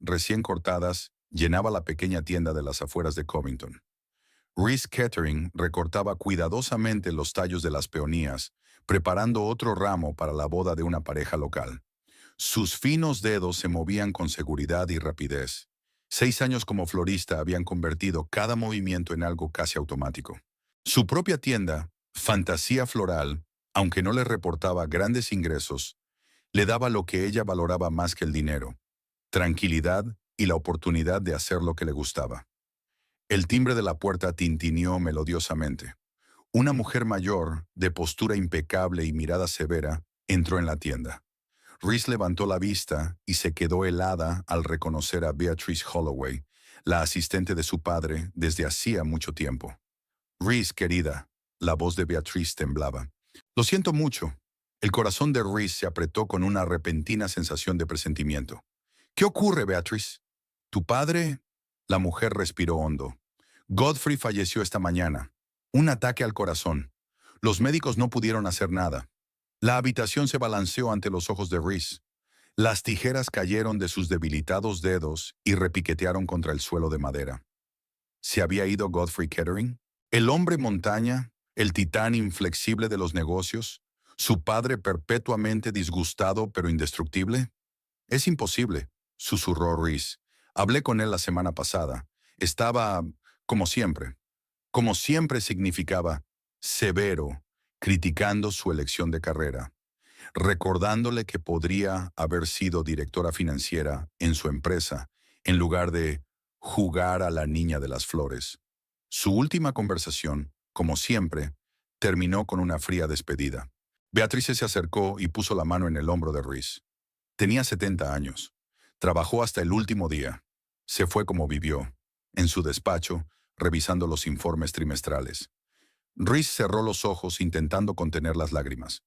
recién cortadas llenaba la pequeña tienda de las afueras de Covington. Reese Kettering recortaba cuidadosamente los tallos de las peonías, preparando otro ramo para la boda de una pareja local. Sus finos dedos se movían con seguridad y rapidez. 6 años como florista habían convertido cada movimiento en algo casi automático. Su propia tienda, Fantasía Floral, aunque no le reportaba grandes ingresos, le daba lo que ella valoraba más que el dinero: tranquilidad y la oportunidad de hacer lo que le gustaba. El timbre de la puerta tintineó melodiosamente. Una mujer mayor, de postura impecable y mirada severa, entró en la tienda. Reese levantó la vista y se quedó helada al reconocer a Beatrice Holloway, la asistente de su padre desde hacía mucho tiempo. Reese, querida, la voz de Beatrice temblaba. Lo siento mucho. El corazón de Reese se apretó con una repentina sensación de presentimiento. ¿Qué ocurre, Beatrice? ¿Tu padre? La mujer respiró hondo. Godfrey falleció esta mañana. Un ataque al corazón. Los médicos no pudieron hacer nada. La habitación se balanceó ante los ojos de Reese. Las tijeras cayeron de sus debilitados dedos y repiquetearon contra el suelo de madera. ¿Se había ido Godfrey Kettering? El hombre montaña, el titán inflexible de los negocios, su padre perpetuamente disgustado pero indestructible. Es imposible, susurró Reese. Hablé con él la semana pasada. Estaba, como siempre. Como siempre significaba severo, criticando su elección de carrera, recordándole que podría haber sido directora financiera en su empresa en lugar de jugar a la niña de las flores. Su última conversación, como siempre, terminó con una fría despedida. Beatrice se acercó y puso la mano en el hombro de Reese. Tenía 70 años. Trabajó hasta el último día. Se fue como vivió, en su despacho, revisando los informes trimestrales. Reese cerró los ojos intentando contener las lágrimas.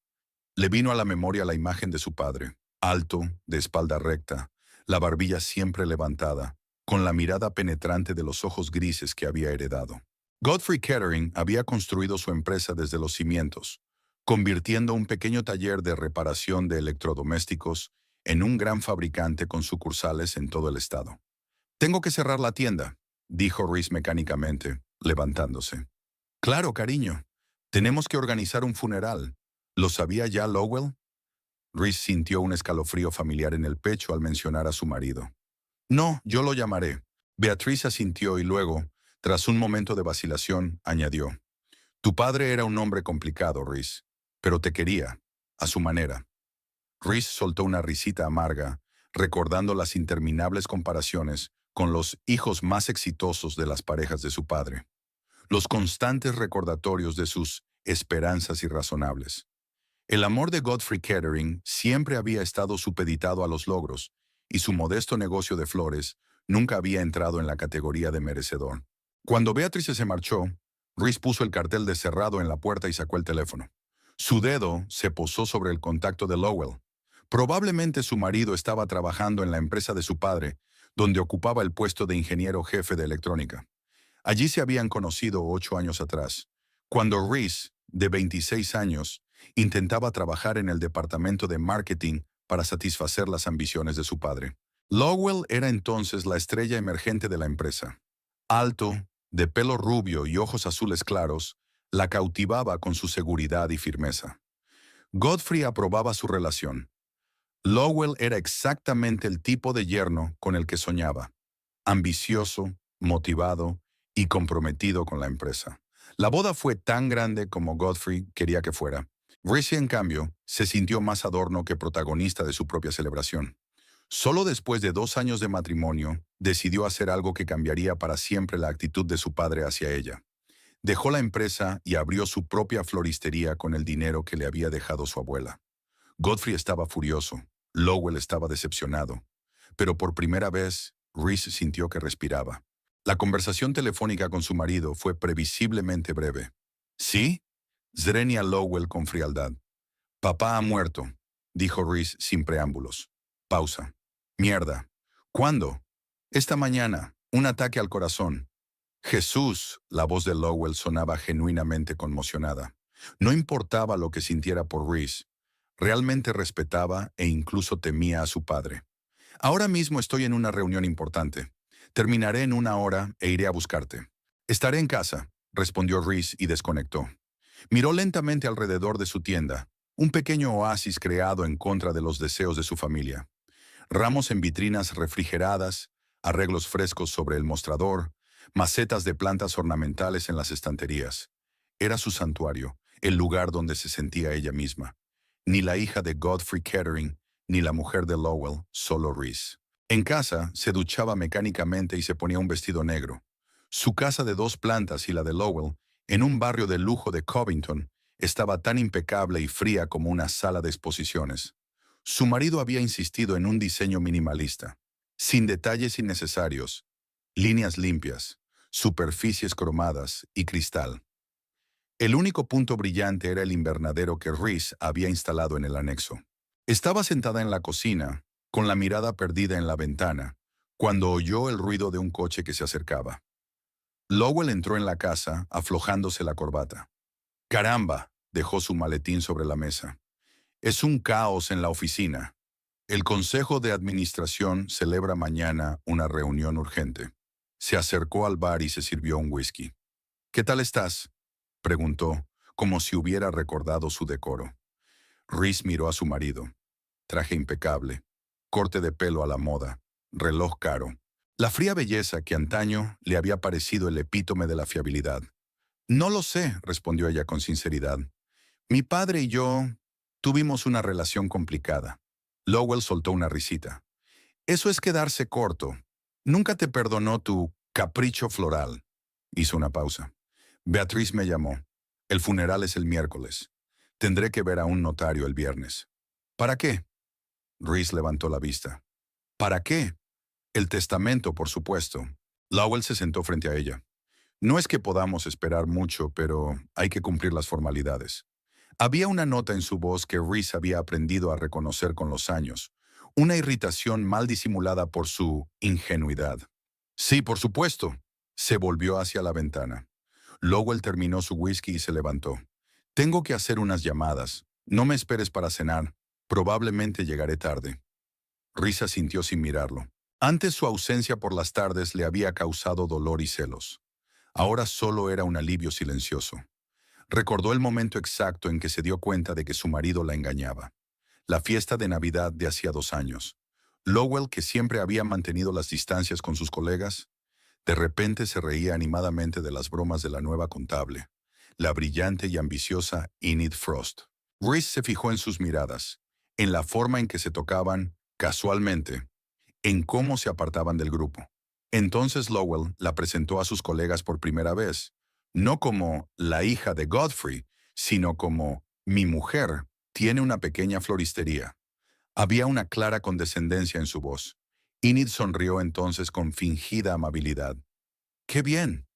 Le vino a la memoria la imagen de su padre, alto, de espalda recta, la barbilla siempre levantada, con la mirada penetrante de los ojos grises que había heredado. Godfrey Kettering había construido su empresa desde los cimientos, convirtiendo un pequeño taller de reparación de electrodomésticos en un gran fabricante con sucursales en todo el estado. «Tengo que cerrar la tienda», dijo Reese mecánicamente, levantándose. «Claro, cariño. Tenemos que organizar un funeral. ¿Lo sabía ya Lowell?» Reese sintió un escalofrío familiar en el pecho al mencionar a su marido. «No, yo lo llamaré». Beatriz asintió y luego, tras un momento de vacilación, añadió: «Tu padre era un hombre complicado, Reese, pero te quería, a su manera». Reese soltó una risita amarga, recordando las interminables comparaciones con los hijos más exitosos de las parejas de su padre, los constantes recordatorios de sus esperanzas irrazonables. El amor de Godfrey Kettering siempre había estado supeditado a los logros, y su modesto negocio de flores nunca había entrado en la categoría de merecedor. Cuando Beatrice se marchó, Reese puso el cartel de cerrado en la puerta y sacó el teléfono. Su dedo se posó sobre el contacto de Lowell. Probablemente su marido estaba trabajando en la empresa de su padre, donde ocupaba el puesto de ingeniero jefe de electrónica. Allí se habían conocido 8 años atrás, cuando Reese, de 26 años, intentaba trabajar en el departamento de marketing para satisfacer las ambiciones de su padre. Lowell era entonces la estrella emergente de la empresa. Alto, de pelo rubio y ojos azules claros, la cautivaba con su seguridad y firmeza. Godfrey aprobaba su relación. Lowell era exactamente el tipo de yerno con el que soñaba: ambicioso, motivado y comprometido con la empresa. La boda fue tan grande como Godfrey quería que fuera. Reese, en cambio, se sintió más adorno que protagonista de su propia celebración. Solo después de 2 años de matrimonio, decidió hacer algo que cambiaría para siempre la actitud de su padre hacia ella. Dejó la empresa y abrió su propia floristería con el dinero que le había dejado su abuela. Godfrey estaba furioso. Lowell estaba decepcionado. Pero por primera vez, Reese sintió que respiraba. La conversación telefónica con su marido fue previsiblemente breve. «¿Sí?», Zrenia Lowell con frialdad. «Papá ha muerto», dijo Reese sin preámbulos. Pausa. «Mierda. ¿Cuándo?» «Esta mañana. Un ataque al corazón». «Jesús», la voz de Lowell sonaba genuinamente conmocionada. No importaba lo que sintiera por Reese. Realmente respetaba e incluso temía a su padre. Ahora mismo estoy en una reunión importante. Terminaré en una hora e iré a buscarte. Estaré en casa, respondió Reese y desconectó. Miró lentamente alrededor de su tienda, un pequeño oasis creado en contra de los deseos de su familia. Ramos en vitrinas refrigeradas, arreglos frescos sobre el mostrador, macetas de plantas ornamentales en las estanterías. Era su santuario, el lugar donde se sentía ella misma. Ni la hija de Godfrey Kettering, ni la mujer de Lowell, solo Reese. En casa, se duchaba mecánicamente y se ponía un vestido negro. Su casa de 2 plantas y la de Lowell, en un barrio de lujo de Covington, estaba tan impecable y fría como una sala de exposiciones. Su marido había insistido en un diseño minimalista, sin detalles innecesarios, líneas limpias, superficies cromadas y cristal. El único punto brillante era el invernadero que Reese había instalado en el anexo. Estaba sentada en la cocina, con la mirada perdida en la ventana, cuando oyó el ruido de un coche que se acercaba. Lowell entró en la casa, aflojándose la corbata. «Caramba», dejó su maletín sobre la mesa. «Es un caos en la oficina. El Consejo de Administración celebra mañana una reunión urgente». Se acercó al bar y se sirvió un whisky. «¿Qué tal estás?», preguntó, como si hubiera recordado su decoro. Reese miró a su marido. Traje impecable, corte de pelo a la moda, reloj caro. La fría belleza que antaño le había parecido el epítome de la fiabilidad. «No lo sé», respondió ella con sinceridad. «Mi padre y yo tuvimos una relación complicada». Lowell soltó una risita. «Eso es quedarse corto. Nunca te perdonó tu capricho floral». Hizo una pausa. «Beatriz me llamó. El funeral es el miércoles. Tendré que ver a un notario el viernes». «¿Para qué?». Reese levantó la vista. «¿Para qué?». «El testamento, por supuesto». Lowell se sentó frente a ella. «No es que podamos esperar mucho, pero hay que cumplir las formalidades». Había una nota en su voz que Reese había aprendido a reconocer con los años, una irritación mal disimulada por su ingenuidad. «Sí, por supuesto». Se volvió hacia la ventana. Lowell terminó su whisky y se levantó. «Tengo que hacer unas llamadas. No me esperes para cenar. Probablemente llegaré tarde». Reese sintió sin mirarlo. Antes su ausencia por las tardes le había causado dolor y celos. Ahora solo era un alivio silencioso. Recordó el momento exacto en que se dio cuenta de que su marido la engañaba. La fiesta de Navidad de hacía 2 años. Lowell, que siempre había mantenido las distancias con sus colegas, de repente se reía animadamente de las bromas de la nueva contable, la brillante y ambiciosa Enid Frost. Reese se fijó en sus miradas, en la forma en que se tocaban, casualmente, en cómo se apartaban del grupo. Entonces Lowell la presentó a sus colegas por primera vez, no como la hija de Godfrey, sino como mi mujer tiene una pequeña floristería. Había una clara condescendencia en su voz. Enid sonrió entonces con fingida amabilidad. «¡Qué bien!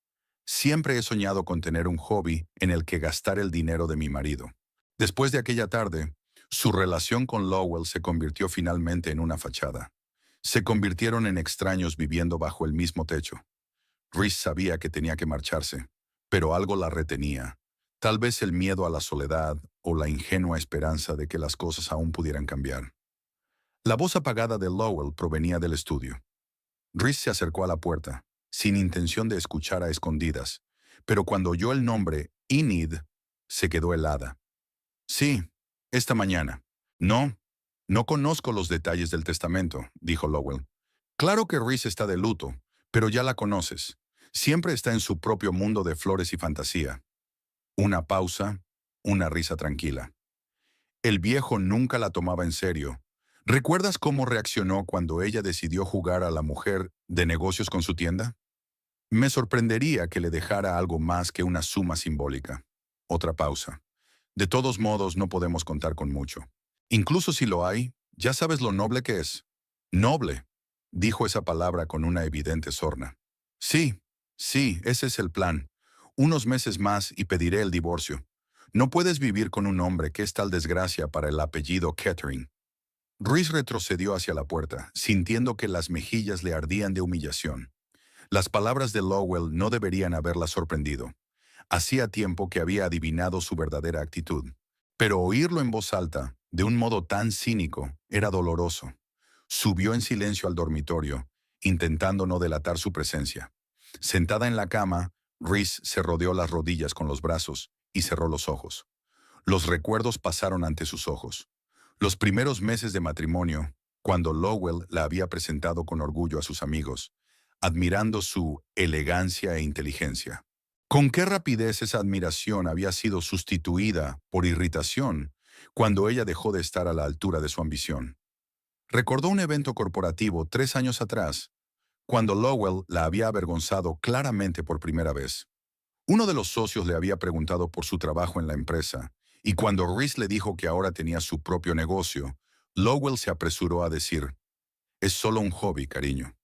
Siempre he soñado con tener un hobby en el que gastar el dinero de mi marido». Después de aquella tarde, su relación con Lowell se convirtió finalmente en una fachada. Se convirtieron en extraños viviendo bajo el mismo techo. Reese sabía que tenía que marcharse, pero algo la retenía. Tal vez el miedo a la soledad o la ingenua esperanza de que las cosas aún pudieran cambiar. La voz apagada de Lowell provenía del estudio. Reese se acercó a la puerta, sin intención de escuchar a escondidas, pero cuando oyó el nombre Enid, se quedó helada. «Sí, esta mañana». «No, no conozco los detalles del testamento», dijo Lowell. «Claro que Reese está de luto, pero ya la conoces. Siempre está en su propio mundo de flores y fantasía». Una pausa, una risa tranquila. El viejo nunca la tomaba en serio. ¿Recuerdas cómo reaccionó cuando ella decidió jugar a la mujer de negocios con su tienda? Me sorprendería que le dejara algo más que una suma simbólica. Otra pausa. De todos modos, no podemos contar con mucho. Incluso si lo hay, ya sabes lo noble que es. Noble, dijo esa palabra con una evidente sorna. Sí, sí, ese es el plan. Unos meses más y pediré el divorcio. No puedes vivir con un hombre que es tal desgracia para el apellido Kettering. Reese retrocedió hacia la puerta, sintiendo que las mejillas le ardían de humillación. Las palabras de Lowell no deberían haberla sorprendido. Hacía tiempo que había adivinado su verdadera actitud. Pero oírlo en voz alta, de un modo tan cínico, era doloroso. Subió en silencio al dormitorio, intentando no delatar su presencia. Sentada en la cama, Reese se rodeó las rodillas con los brazos y cerró los ojos. Los recuerdos pasaron ante sus ojos. Los primeros meses de matrimonio, cuando Lowell la había presentado con orgullo a sus amigos, admirando su elegancia e inteligencia. Con qué rapidez esa admiración había sido sustituida por irritación cuando ella dejó de estar a la altura de su ambición. Recordó un evento corporativo 3 años atrás, cuando Lowell la había avergonzado claramente por primera vez. Uno de los socios le había preguntado por su trabajo en la empresa, y cuando Reese le dijo que ahora tenía su propio negocio, Lowell se apresuró a decir, «Es solo un hobby, cariño.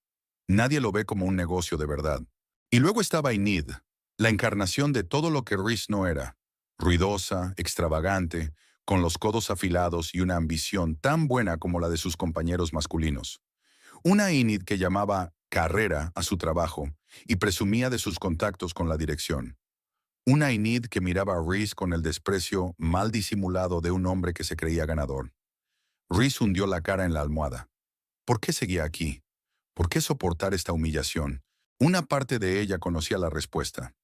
Nadie lo ve como un negocio de verdad». Y luego estaba Enid, la encarnación de todo lo que Reese no era, ruidosa, extravagante, con los codos afilados y una ambición tan buena como la de sus compañeros masculinos. Una Enid que llamaba carrera a su trabajo y presumía de sus contactos con la dirección. Una Enid que miraba a Reese con el desprecio mal disimulado de un hombre que se creía ganador. Reese hundió la cara en la almohada. ¿Por qué seguía aquí? ¿Por qué soportar esta humillación? Una parte de ella conocía la respuesta.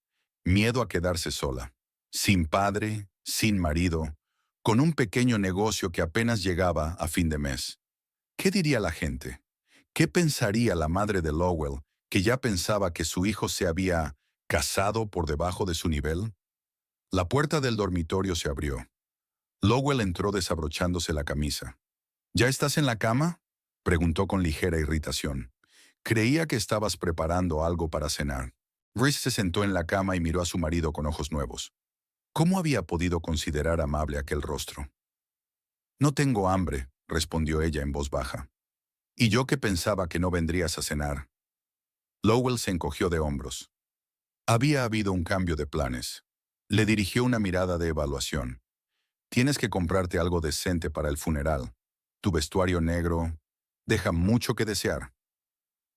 Miedo a quedarse sola. Sin padre, sin marido, con un pequeño negocio que apenas llegaba a fin de mes. ¿Qué diría la gente? ¿Qué pensaría la madre de Lowell, que ya pensaba que su hijo se había casado por debajo de su nivel? La puerta del dormitorio se abrió. Lowell entró desabrochándose la camisa. ¿Ya estás en la cama?, preguntó con ligera irritación. Creía que estabas preparando algo para cenar. Reese se sentó en la cama y miró a su marido con ojos nuevos. ¿Cómo había podido considerar amable aquel rostro? «No tengo hambre», respondió ella en voz baja. «Y yo que pensaba que no vendrías a cenar». Lowell se encogió de hombros. Había habido un cambio de planes. Le dirigió una mirada de evaluación. «Tienes que comprarte algo decente para el funeral. Tu vestuario negro deja mucho que desear».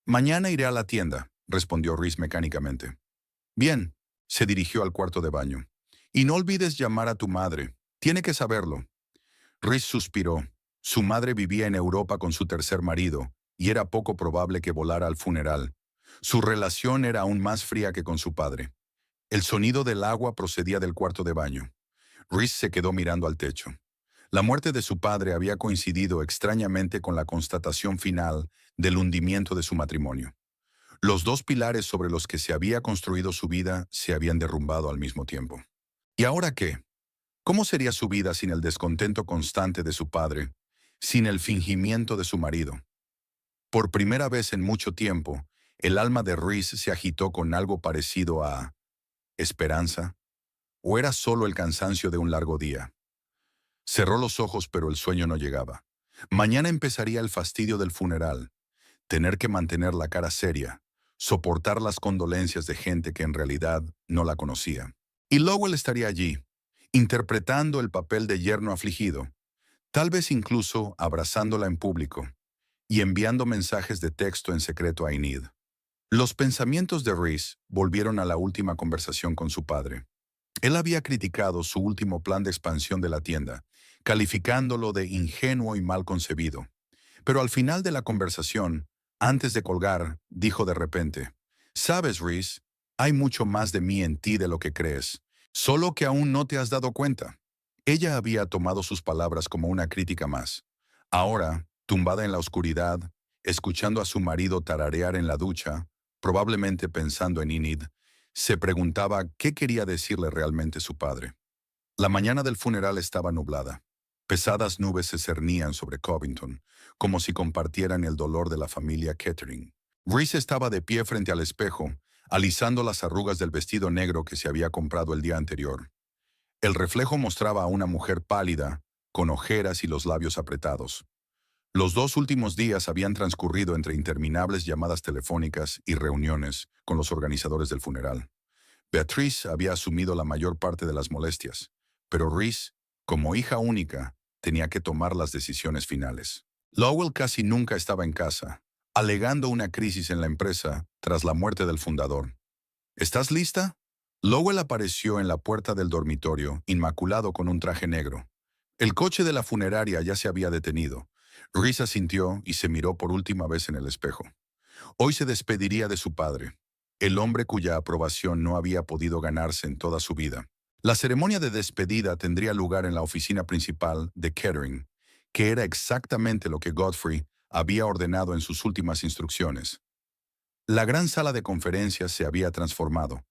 «Mañana iré a la tienda», respondió Reese mecánicamente. «Bien», se dirigió al cuarto de baño. «Y no olvides llamar a tu madre. Tiene que saberlo». Reese suspiró. Su madre vivía en Europa con su tercer marido, y era poco probable que volara al funeral. Su relación era aún más fría que con su padre. El sonido del agua procedía del cuarto de baño. Reese se quedó mirando al techo. La muerte de su padre había coincidido extrañamente con la constatación final del hundimiento de su matrimonio. Los dos pilares sobre los que se había construido su vida se habían derrumbado al mismo tiempo. ¿Y ahora qué? ¿Cómo sería su vida sin el descontento constante de su padre, sin el fingimiento de su marido? Por primera vez en mucho tiempo, el alma de Reese se agitó con algo parecido a esperanza, ¿o era solo el cansancio de un largo día? Cerró los ojos, pero el sueño no llegaba. Mañana empezaría el fastidio del funeral, tener que mantener la cara seria, soportar las condolencias de gente que en realidad no la conocía. Y Lowell estaría allí, interpretando el papel de yerno afligido, tal vez incluso abrazándola en público y enviando mensajes de texto en secreto a Enid. Los pensamientos de Reese volvieron a la última conversación con su padre. Él había criticado su último plan de expansión de la tienda, calificándolo de ingenuo y mal concebido. Pero al final de la conversación, antes de colgar, dijo de repente, «Sabes, Reese, hay mucho más de mí en ti de lo que crees, solo que aún no te has dado cuenta». Ella había tomado sus palabras como una crítica más. Ahora, tumbada en la oscuridad, escuchando a su marido tararear en la ducha, probablemente pensando en Enid, se preguntaba qué quería decirle realmente su padre. La mañana del funeral estaba nublada. Pesadas nubes se cernían sobre Covington, como si compartieran el dolor de la familia Kettering. Reese estaba de pie frente al espejo, alisando las arrugas del vestido negro que se había comprado el día anterior. El reflejo mostraba a una mujer pálida, con ojeras y los labios apretados. Los 2 últimos días habían transcurrido entre interminables llamadas telefónicas y reuniones con los organizadores del funeral. Beatrice había asumido la mayor parte de las molestias, pero Reese, como hija única, tenía que tomar las decisiones finales. Lowell casi nunca estaba en casa, alegando una crisis en la empresa tras la muerte del fundador. «¿Estás lista?». Lowell apareció en la puerta del dormitorio, inmaculado con un traje negro. El coche de la funeraria ya se había detenido, Reese asintió y se miró por última vez en el espejo. Hoy se despediría de su padre, el hombre cuya aprobación no había podido ganarse en toda su vida. La ceremonia de despedida tendría lugar en la oficina principal de Kettering, que era exactamente lo que Godfrey había ordenado en sus últimas instrucciones. La gran sala de conferencias se había transformado.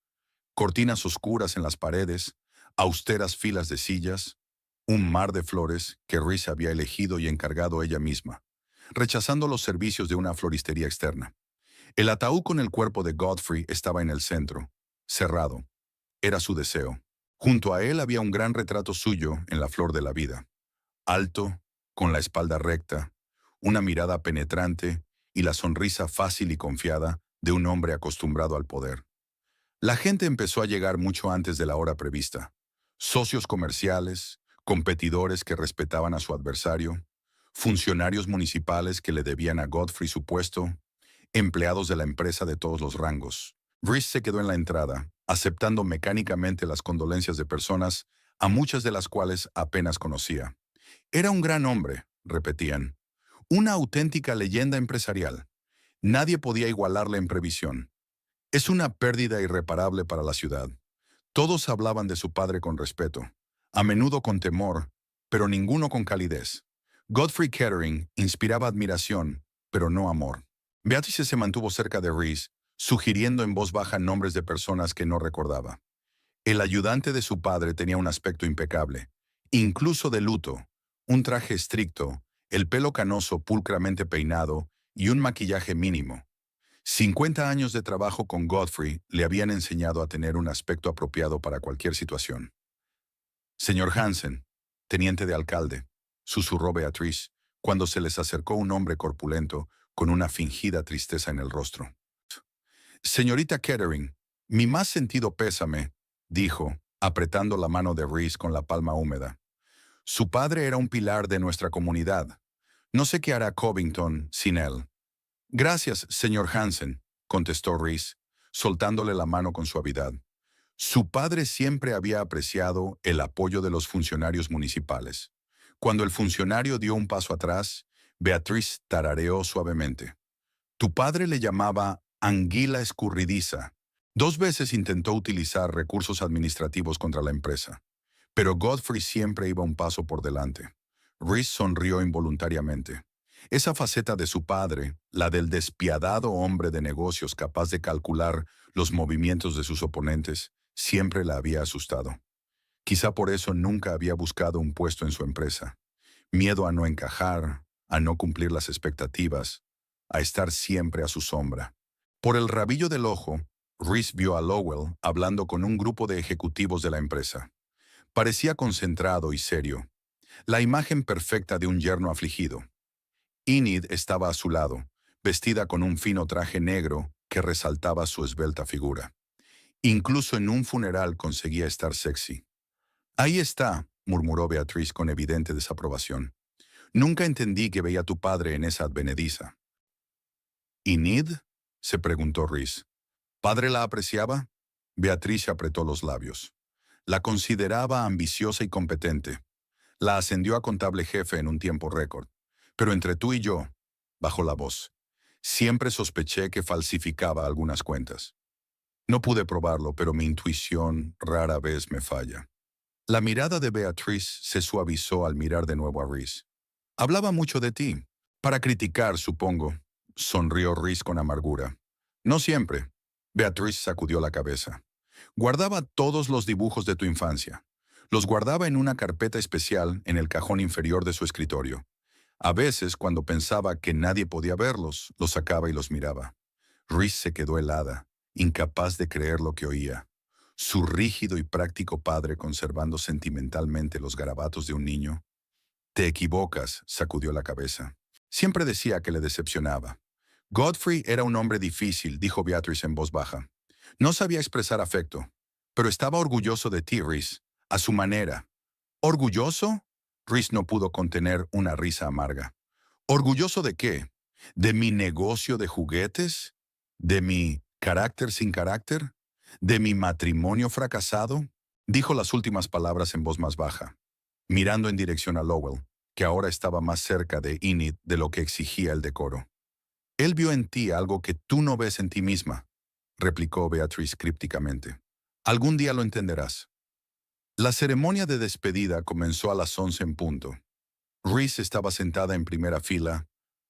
Cortinas oscuras en las paredes, austeras filas de sillas, un mar de flores que Reese había elegido y encargado ella misma, rechazando los servicios de una floristería externa. El ataúd con el cuerpo de Godfrey estaba en el centro, cerrado. Era su deseo. Junto a él había un gran retrato suyo en la flor de la vida. Alto, con la espalda recta, una mirada penetrante y la sonrisa fácil y confiada de un hombre acostumbrado al poder. La gente empezó a llegar mucho antes de la hora prevista. Socios comerciales, competidores que respetaban a su adversario, funcionarios municipales que le debían a Godfrey su puesto, empleados de la empresa de todos los rangos. Reese se quedó en la entrada, aceptando mecánicamente las condolencias de personas, a muchas de las cuales apenas conocía. Era un gran hombre, repetían. Una auténtica leyenda empresarial. Nadie podía igualarle en previsión. Es una pérdida irreparable para la ciudad. Todos hablaban de su padre con respeto, a menudo con temor, pero ninguno con calidez. Godfrey Kettering inspiraba admiración, pero no amor. Beatrice se mantuvo cerca de Reese, sugiriendo en voz baja nombres de personas que no recordaba. El ayudante de su padre tenía un aspecto impecable, incluso de luto, un traje estricto, el pelo canoso pulcramente peinado y un maquillaje mínimo. 50 años de trabajo con Godfrey le habían enseñado a tener un aspecto apropiado para cualquier situación. Señor Hansen, teniente de alcalde, susurró Beatriz, cuando se les acercó un hombre corpulento con una fingida tristeza en el rostro. Señorita Kettering, mi más sentido pésame, dijo, apretando la mano de Reese con la palma húmeda. Su padre era un pilar de nuestra comunidad. No sé qué hará Covington sin él. Gracias, señor Hansen, contestó Reese, soltándole la mano con suavidad. Su padre siempre había apreciado el apoyo de los funcionarios municipales. Cuando el funcionario dio un paso atrás, Beatriz tarareó suavemente. Tu padre le llamaba anguila escurridiza. 2 veces intentó utilizar recursos administrativos contra la empresa, pero Godfrey siempre iba un paso por delante. Reese sonrió involuntariamente. Esa faceta de su padre, la del despiadado hombre de negocios capaz de calcular los movimientos de sus oponentes, siempre la había asustado. Quizá por eso nunca había buscado un puesto en su empresa. Miedo a no encajar, a no cumplir las expectativas, a estar siempre a su sombra. Por el rabillo del ojo, Reese vio a Lowell hablando con un grupo de ejecutivos de la empresa. Parecía concentrado y serio, la imagen perfecta de un yerno afligido. Enid estaba a su lado, vestida con un fino traje negro que resaltaba su esbelta figura. Incluso en un funeral conseguía estar sexy. Ahí está, murmuró Beatriz con evidente desaprobación. Nunca entendí que veía a tu padre en esa advenediza. ¿Enid? Se preguntó Reese. ¿Padre la apreciaba? Beatriz apretó los labios. La consideraba ambiciosa y competente. La ascendió a contable jefe en un tiempo récord. Pero entre tú y yo, bajó la voz, siempre sospeché que falsificaba algunas cuentas. No pude probarlo, pero mi intuición rara vez me falla. La mirada de Beatriz se suavizó al mirar de nuevo a Reese. Hablaba mucho de ti. Para criticar, supongo, sonrió Reese con amargura. No siempre. Beatriz sacudió la cabeza. Guardaba todos los dibujos de tu infancia. Los guardaba en una carpeta especial en el cajón inferior de su escritorio. A veces, cuando pensaba que nadie podía verlos, los sacaba y los miraba. Reese se quedó helada, incapaz de creer lo que oía. Su rígido y práctico padre conservando sentimentalmente los garabatos de un niño. Te equivocas, sacudió la cabeza. Siempre decía que le decepcionaba. Godfrey era un hombre difícil, dijo Beatrice en voz baja. No sabía expresar afecto, pero estaba orgulloso de ti, Reese, a su manera. ¿Orgulloso? Reese no pudo contener una risa amarga. ¿Orgulloso de qué? ¿De mi negocio de juguetes? ¿De mi carácter sin carácter? ¿De mi matrimonio fracasado? Dijo las últimas palabras en voz más baja, mirando en dirección a Lowell, que ahora estaba más cerca de Enid de lo que exigía el decoro. Él vio en ti algo que tú no ves en ti misma, replicó Beatrice crípticamente. Algún día lo entenderás. La ceremonia de despedida comenzó a las 11 en punto. Reese estaba sentada en primera fila,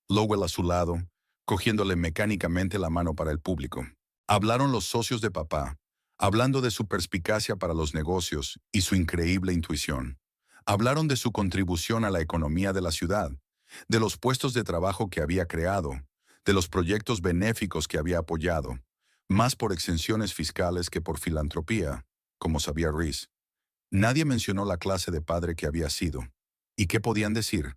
Lowell a su lado, cogiéndole mecánicamente la mano para el público. Hablaron los socios de papá, hablando de su perspicacia para los negocios y su increíble intuición. Hablaron de su contribución a la economía de la ciudad, de los puestos de trabajo que había creado, de los proyectos benéficos que había apoyado, más por exenciones fiscales que por filantropía, como sabía Reese. Nadie mencionó la clase de padre que había sido. ¿Y qué podían decir?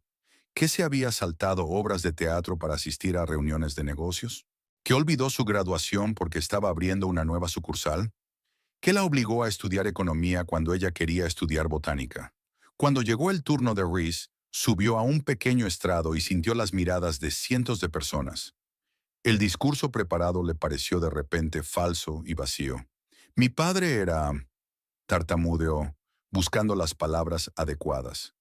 ¿Que se había saltado obras de teatro para asistir a reuniones de negocios? ¿Que olvidó su graduación porque estaba abriendo una nueva sucursal? ¿Que la obligó a estudiar economía cuando ella quería estudiar botánica? Cuando llegó el turno de Reese, subió a un pequeño estrado y sintió las miradas de cientos de personas. El discurso preparado le pareció de repente falso y vacío. Mi padre era... tartamudeó, buscando las palabras adecuadas.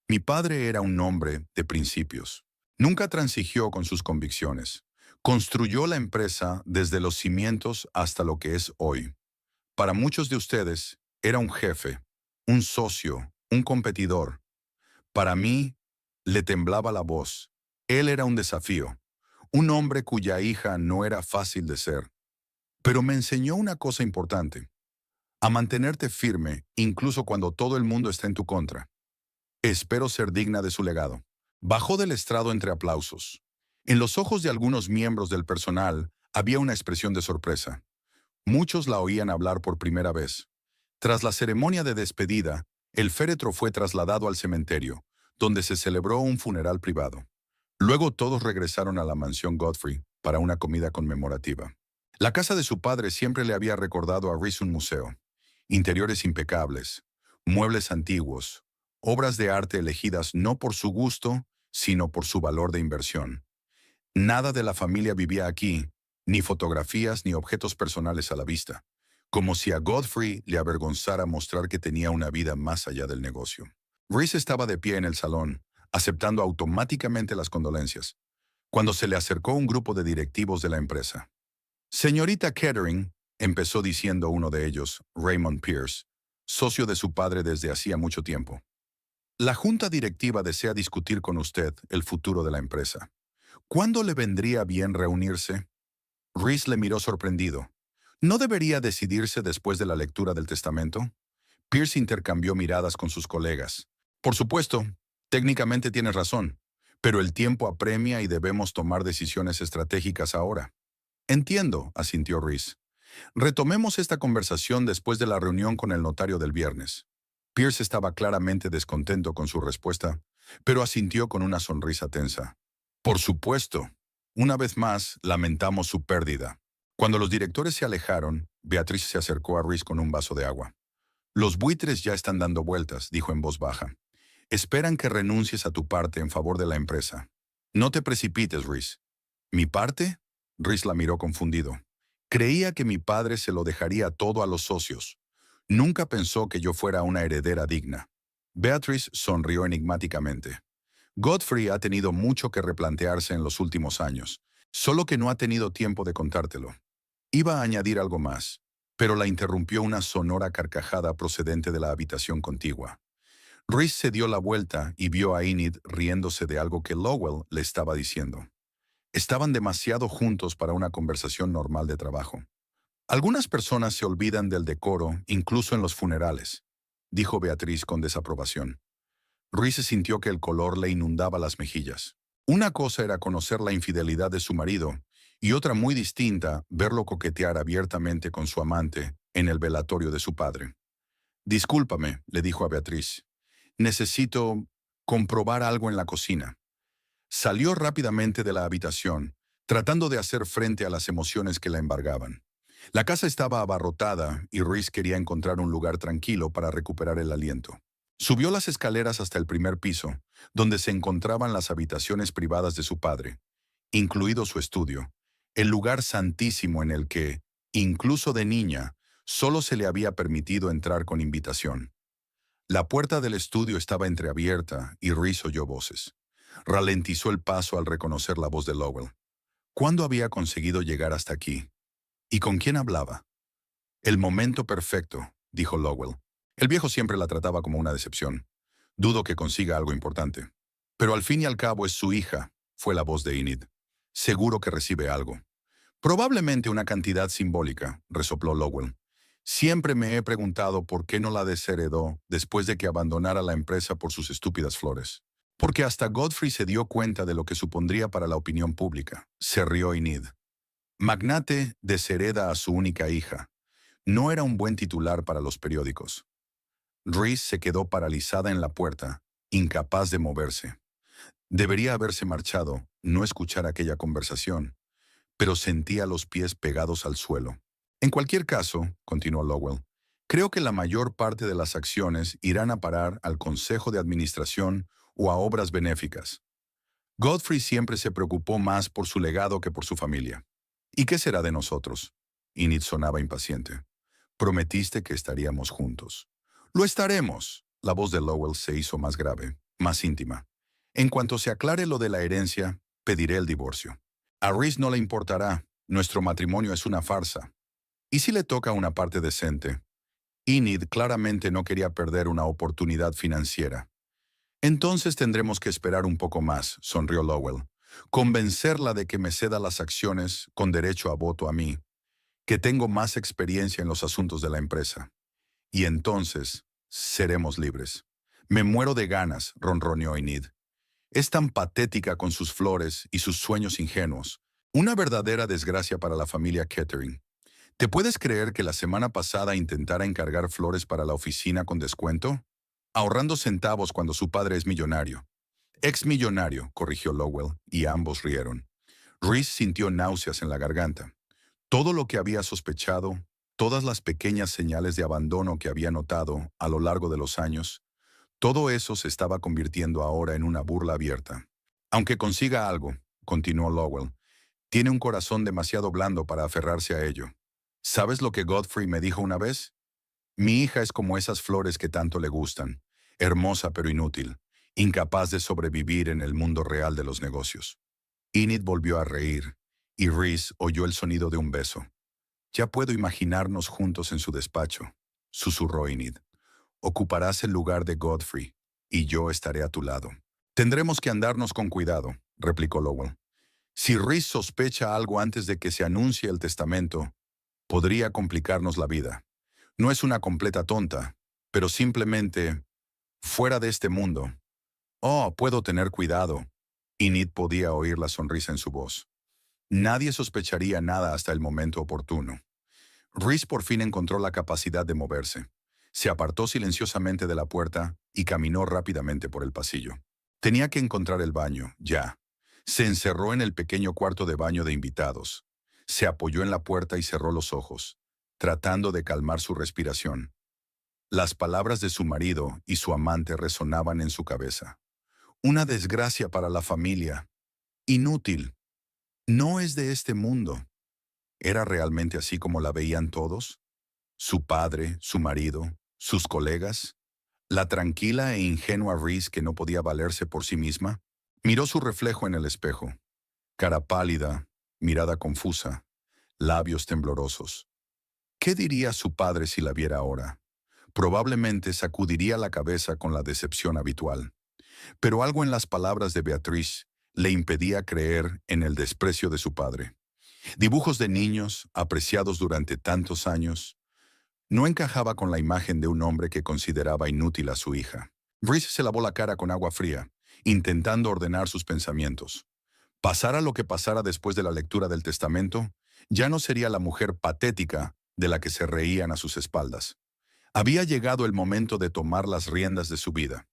Mi padre era un hombre de principios. Nunca transigió con sus convicciones. Construyó la empresa desde los cimientos hasta lo que es hoy. Para muchos de ustedes, era un jefe, un socio, un competidor. Para mí, le temblaba la voz. Él era un desafío, un hombre cuya hija no era fácil de ser. Pero me enseñó una cosa importante, a mantenerte firme incluso cuando todo el mundo está en tu contra. Espero ser digna de su legado. Bajó del estrado entre aplausos. En los ojos de algunos miembros del personal había una expresión de sorpresa. Muchos la oían hablar por primera vez. Tras la ceremonia de despedida, el féretro fue trasladado al cementerio, donde se celebró un funeral privado. Luego todos regresaron a la mansión Godfrey para una comida conmemorativa. La casa de su padre siempre le había recordado a Reese un museo. Interiores impecables, muebles antiguos, obras de arte elegidas no por su gusto, sino por su valor de inversión. Nada de la familia vivía aquí, ni fotografías ni objetos personales a la vista, como si a Godfrey le avergonzara mostrar que tenía una vida más allá del negocio. Reese estaba de pie en el salón, aceptando automáticamente las condolencias, cuando se le acercó un grupo de directivos de la empresa. Señorita Kettering, empezó diciendo uno de ellos, Raymond Pierce, socio de su padre desde hacía mucho tiempo. La junta directiva desea discutir con usted el futuro de la empresa. ¿Cuándo le vendría bien reunirse? Reese le miró sorprendido. ¿No debería decidirse después de la lectura del testamento? Pierce intercambió miradas con sus colegas. Por supuesto, técnicamente tienes razón, pero el tiempo apremia y debemos tomar decisiones estratégicas ahora. Entiendo, asintió Reese. Retomemos esta conversación después de la reunión con el notario del viernes. Pierce estaba claramente descontento con su respuesta, pero asintió con una sonrisa tensa. Por supuesto. Una vez más, lamentamos su pérdida. Cuando los directores se alejaron, Beatriz se acercó a Reese con un vaso de agua. Los buitres ya están dando vueltas, dijo en voz baja. Esperan que renuncies a tu parte en favor de la empresa. No te precipites, Reese. ¿Mi parte? Reese la miró confundido. Creía que mi padre se lo dejaría todo a los socios. Nunca pensó que yo fuera una heredera digna. Beatrice sonrió enigmáticamente. Godfrey ha tenido mucho que replantearse en los últimos años, solo que no ha tenido tiempo de contártelo. Iba a añadir algo más, pero la interrumpió una sonora carcajada procedente de la habitación contigua. Reese se dio la vuelta y vio a Enid riéndose de algo que Lowell le estaba diciendo. Estaban demasiado juntos para una conversación normal de trabajo. Algunas personas se olvidan del decoro, incluso en los funerales, dijo Beatriz con desaprobación. Reese sintió que el color le inundaba las mejillas. Una cosa era conocer la infidelidad de su marido, y otra muy distinta, verlo coquetear abiertamente con su amante en el velatorio de su padre. Discúlpame, le dijo a Beatriz. Necesito comprobar algo en la cocina. Salió rápidamente de la habitación, tratando de hacer frente a las emociones que la embargaban. La casa estaba abarrotada y Reese quería encontrar un lugar tranquilo para recuperar el aliento. Subió las escaleras hasta el primer piso, donde se encontraban las habitaciones privadas de su padre, incluido su estudio, el lugar santísimo en el que, incluso de niña, solo se le había permitido entrar con invitación. La puerta del estudio estaba entreabierta y Reese oyó voces. Ralentizó el paso al reconocer la voz de Lowell. ¿Cuándo había conseguido llegar hasta aquí? ¿Y con quién hablaba? El momento perfecto, dijo Lowell. El viejo siempre la trataba como una decepción. Dudo que consiga algo importante. Pero al fin y al cabo es su hija, fue la voz de Enid. Seguro que recibe algo. Probablemente una cantidad simbólica, resopló Lowell. Siempre me he preguntado por qué no la desheredó después de que abandonara la empresa por sus estúpidas flores. Porque hasta Godfrey se dio cuenta de lo que supondría para la opinión pública. Se rió Enid. Magnate deshereda a su única hija. No era un buen titular para los periódicos. Reese se quedó paralizada en la puerta, incapaz de moverse. Debería haberse marchado, no escuchar aquella conversación, pero sentía los pies pegados al suelo. En cualquier caso, continuó Lowell, creo que la mayor parte de las acciones irán a parar al Consejo de Administración o a obras benéficas. Godfrey siempre se preocupó más por su legado que por su familia. ¿Y qué será de nosotros? Enid sonaba impaciente. Prometiste que estaríamos juntos. Lo estaremos. La voz de Lowell se hizo más grave, más íntima. En cuanto se aclare lo de la herencia, pediré el divorcio. A Reese no le importará. Nuestro matrimonio es una farsa. ¿Y si le toca una parte decente? Enid claramente no quería perder una oportunidad financiera. Entonces tendremos que esperar un poco más, sonrió Lowell. Convencerla de que me ceda las acciones con derecho a voto a mí, que tengo más experiencia en los asuntos de la empresa. Y entonces seremos libres. Me muero de ganas, ronroneó Enid. Es tan patética con sus flores y sus sueños ingenuos. Una verdadera desgracia para la familia Kettering. ¿Te puedes creer que la semana pasada intentara encargar flores para la oficina con descuento? Ahorrando centavos cuando su padre es millonario. Ex millonario, corrigió Lowell, y ambos rieron. Reese sintió náuseas en la garganta. Todo lo que había sospechado, todas las pequeñas señales de abandono que había notado a lo largo de los años, todo eso se estaba convirtiendo ahora en una burla abierta. Aunque consiga algo, continuó Lowell, tiene un corazón demasiado blando para aferrarse a ello. ¿Sabes lo que Godfrey me dijo una vez? Mi hija es como esas flores que tanto le gustan, hermosa pero inútil, incapaz de sobrevivir en el mundo real de los negocios. Enid volvió a reír, y Reese oyó el sonido de un beso. Ya puedo imaginarnos juntos en su despacho, susurró Enid. Ocuparás el lugar de Godfrey, y yo estaré a tu lado. Tendremos que andarnos con cuidado, replicó Lowell. Si Reese sospecha algo antes de que se anuncie el testamento, podría complicarnos la vida. No es una completa tonta, pero simplemente fuera de este mundo. Oh, puedo tener cuidado. Enid podía oír la sonrisa en su voz. Nadie sospecharía nada hasta el momento oportuno. Reese por fin encontró la capacidad de moverse. Se apartó silenciosamente de la puerta y caminó rápidamente por el pasillo. Tenía que encontrar el baño, ya. Se encerró en el pequeño cuarto de baño de invitados. Se apoyó en la puerta y cerró los ojos, tratando de calmar su respiración. Las palabras de su marido y su amante resonaban en su cabeza. Una desgracia para la familia. Inútil. No es de este mundo. ¿Era realmente así como la veían todos? Su padre, su marido, sus colegas. La tranquila e ingenua Reese que no podía valerse por sí misma. Miró su reflejo en el espejo. Cara pálida, mirada confusa, labios temblorosos. ¿Qué diría su padre si la viera ahora? Probablemente sacudiría la cabeza con la decepción habitual. Pero algo en las palabras de Beatriz le impedía creer en el desprecio de su padre. Dibujos de niños, apreciados durante tantos años, no encajaba con la imagen de un hombre que consideraba inútil a su hija. Reese se lavó la cara con agua fría, intentando ordenar sus pensamientos. Pasara lo que pasara después de la lectura del testamento, ya no sería la mujer patética de la que se reían a sus espaldas. Había llegado el momento de tomar las riendas de su vida.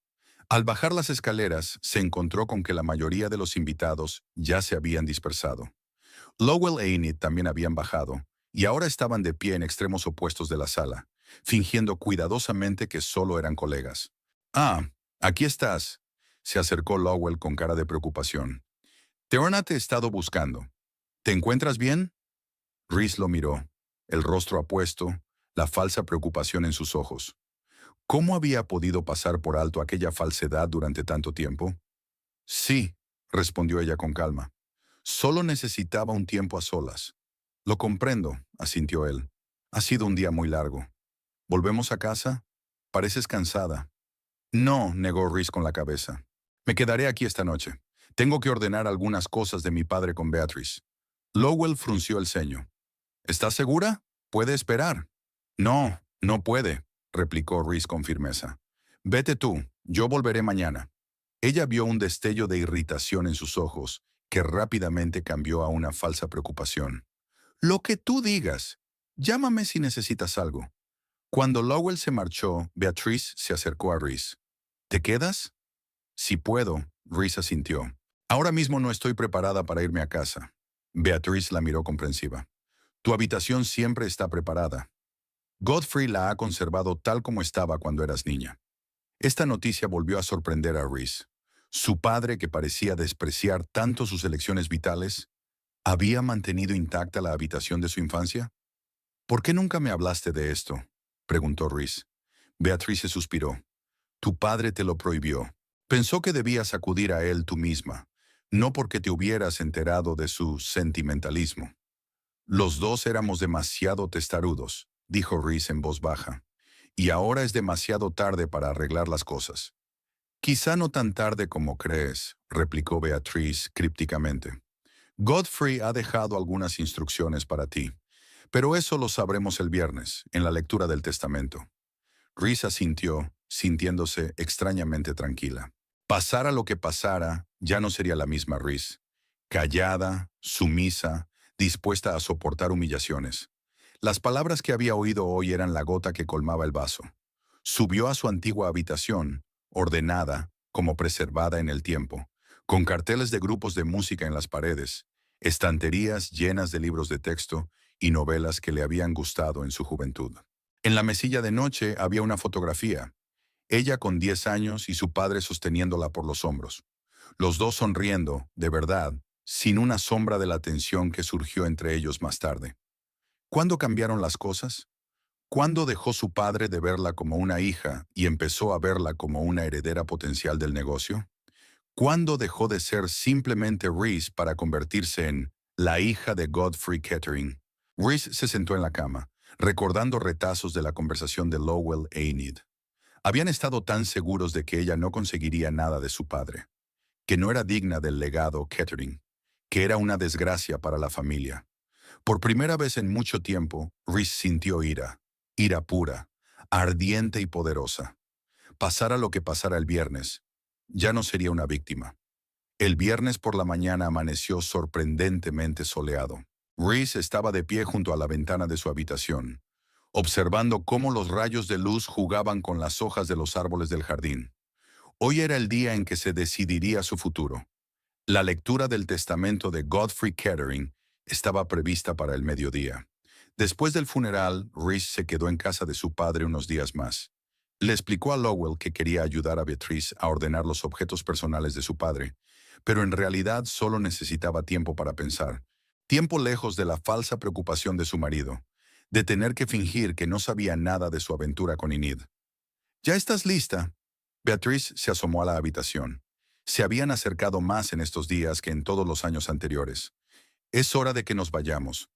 Al bajar las escaleras, se encontró con que la mayoría de los invitados ya se habían dispersado. Lowell e Enid también habían bajado, y ahora estaban de pie en extremos opuestos de la sala, fingiendo cuidadosamente que solo eran colegas. «Ah, aquí estás», se acercó Lowell con cara de preocupación. «Teorna te he estado buscando. ¿Te encuentras bien?» Reese lo miró, el rostro apuesto, la falsa preocupación en sus ojos. ¿Cómo había podido pasar por alto aquella falsedad durante tanto tiempo? Sí, respondió ella con calma. Solo necesitaba un tiempo a solas. Lo comprendo, asintió él. Ha sido un día muy largo. ¿Volvemos a casa? Pareces cansada. No, negó Reese con la cabeza. Me quedaré aquí esta noche. Tengo que ordenar algunas cosas de mi padre con Beatrice. Lowell frunció el ceño. ¿Estás segura? ¿Puede esperar? No, no puede, replicó Reese con firmeza. Vete tú, yo volveré mañana. Ella vio un destello de irritación en sus ojos, que rápidamente cambió a una falsa preocupación. Lo que tú digas. Llámame si necesitas algo. Cuando Lowell se marchó, Beatrice se acercó a Reese. ¿Te quedas? Si puedo, Reese asintió. Ahora mismo no estoy preparada para irme a casa. Beatrice la miró comprensiva. Tu habitación siempre está preparada. Godfrey la ha conservado tal como estaba cuando eras niña. Esta noticia volvió a sorprender a Reese. Su padre, que parecía despreciar tanto sus elecciones vitales, ¿había mantenido intacta la habitación de su infancia? ¿Por qué nunca me hablaste de esto?, preguntó Reese. Beatrice suspiró. Tu padre te lo prohibió. Pensó que debías acudir a él tú misma, no porque te hubieras enterado de su sentimentalismo. Los dos éramos demasiado testarudos, dijo Reese en voz baja. Y ahora es demasiado tarde para arreglar las cosas. Quizá no tan tarde como crees, replicó Beatrice crípticamente. Godfrey ha dejado algunas instrucciones para ti, pero eso lo sabremos el viernes, en la lectura del testamento. Reese asintió, sintiéndose extrañamente tranquila. Pasara lo que pasara, ya no sería la misma Reese. Callada, sumisa, dispuesta a soportar humillaciones. Las palabras que había oído hoy eran la gota que colmaba el vaso. Subió a su antigua habitación, ordenada, como preservada en el tiempo, con carteles de grupos de música en las paredes, estanterías llenas de libros de texto y novelas que le habían gustado en su juventud. En la mesilla de noche había una fotografía, ella con 10 años y su padre sosteniéndola por los hombros. Los dos sonriendo, de verdad, sin una sombra de la tensión que surgió entre ellos más tarde. ¿Cuándo cambiaron las cosas? ¿Cuándo dejó su padre de verla como una hija y empezó a verla como una heredera potencial del negocio? ¿Cuándo dejó de ser simplemente Reese para convertirse en la hija de Godfrey Kettering? Reese se sentó en la cama, recordando retazos de la conversación de Lowell e Enid. Habían estado tan seguros de que ella no conseguiría nada de su padre, que no era digna del legado Kettering, que era una desgracia para la familia. Por primera vez en mucho tiempo, Reese sintió ira, ira pura, ardiente y poderosa. Pasara lo que pasara el viernes, ya no sería una víctima. El viernes por la mañana amaneció sorprendentemente soleado. Reese estaba de pie junto a la ventana de su habitación, observando cómo los rayos de luz jugaban con las hojas de los árboles del jardín. Hoy era el día en que se decidiría su futuro. La lectura del testamento de Godfrey Kettering estaba prevista para el mediodía. Después del funeral, Reese se quedó en casa de su padre unos días más. Le explicó a Lowell que quería ayudar a Beatrice a ordenar los objetos personales de su padre, pero en realidad solo necesitaba tiempo para pensar. Tiempo lejos de la falsa preocupación de su marido, de tener que fingir que no sabía nada de su aventura con Enid. ¿Ya estás lista? Beatrice se asomó a la habitación. Se habían acercado más en estos días que en todos los años anteriores. Es hora de que nos vayamos.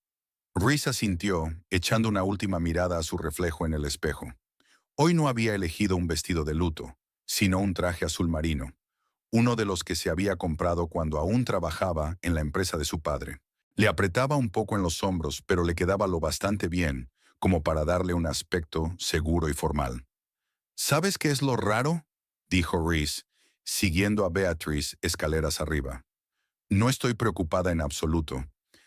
Reese asintió, echando una última mirada a su reflejo en el espejo. Hoy no había elegido un vestido de luto, sino un traje azul marino, uno de los que se había comprado cuando aún trabajaba en la empresa de su padre. Le apretaba un poco en los hombros, pero le quedaba lo bastante bien como para darle un aspecto seguro y formal. ¿Sabes qué es lo raro?, dijo Reese, siguiendo a Beatrice escaleras arriba. No estoy preocupada en absoluto.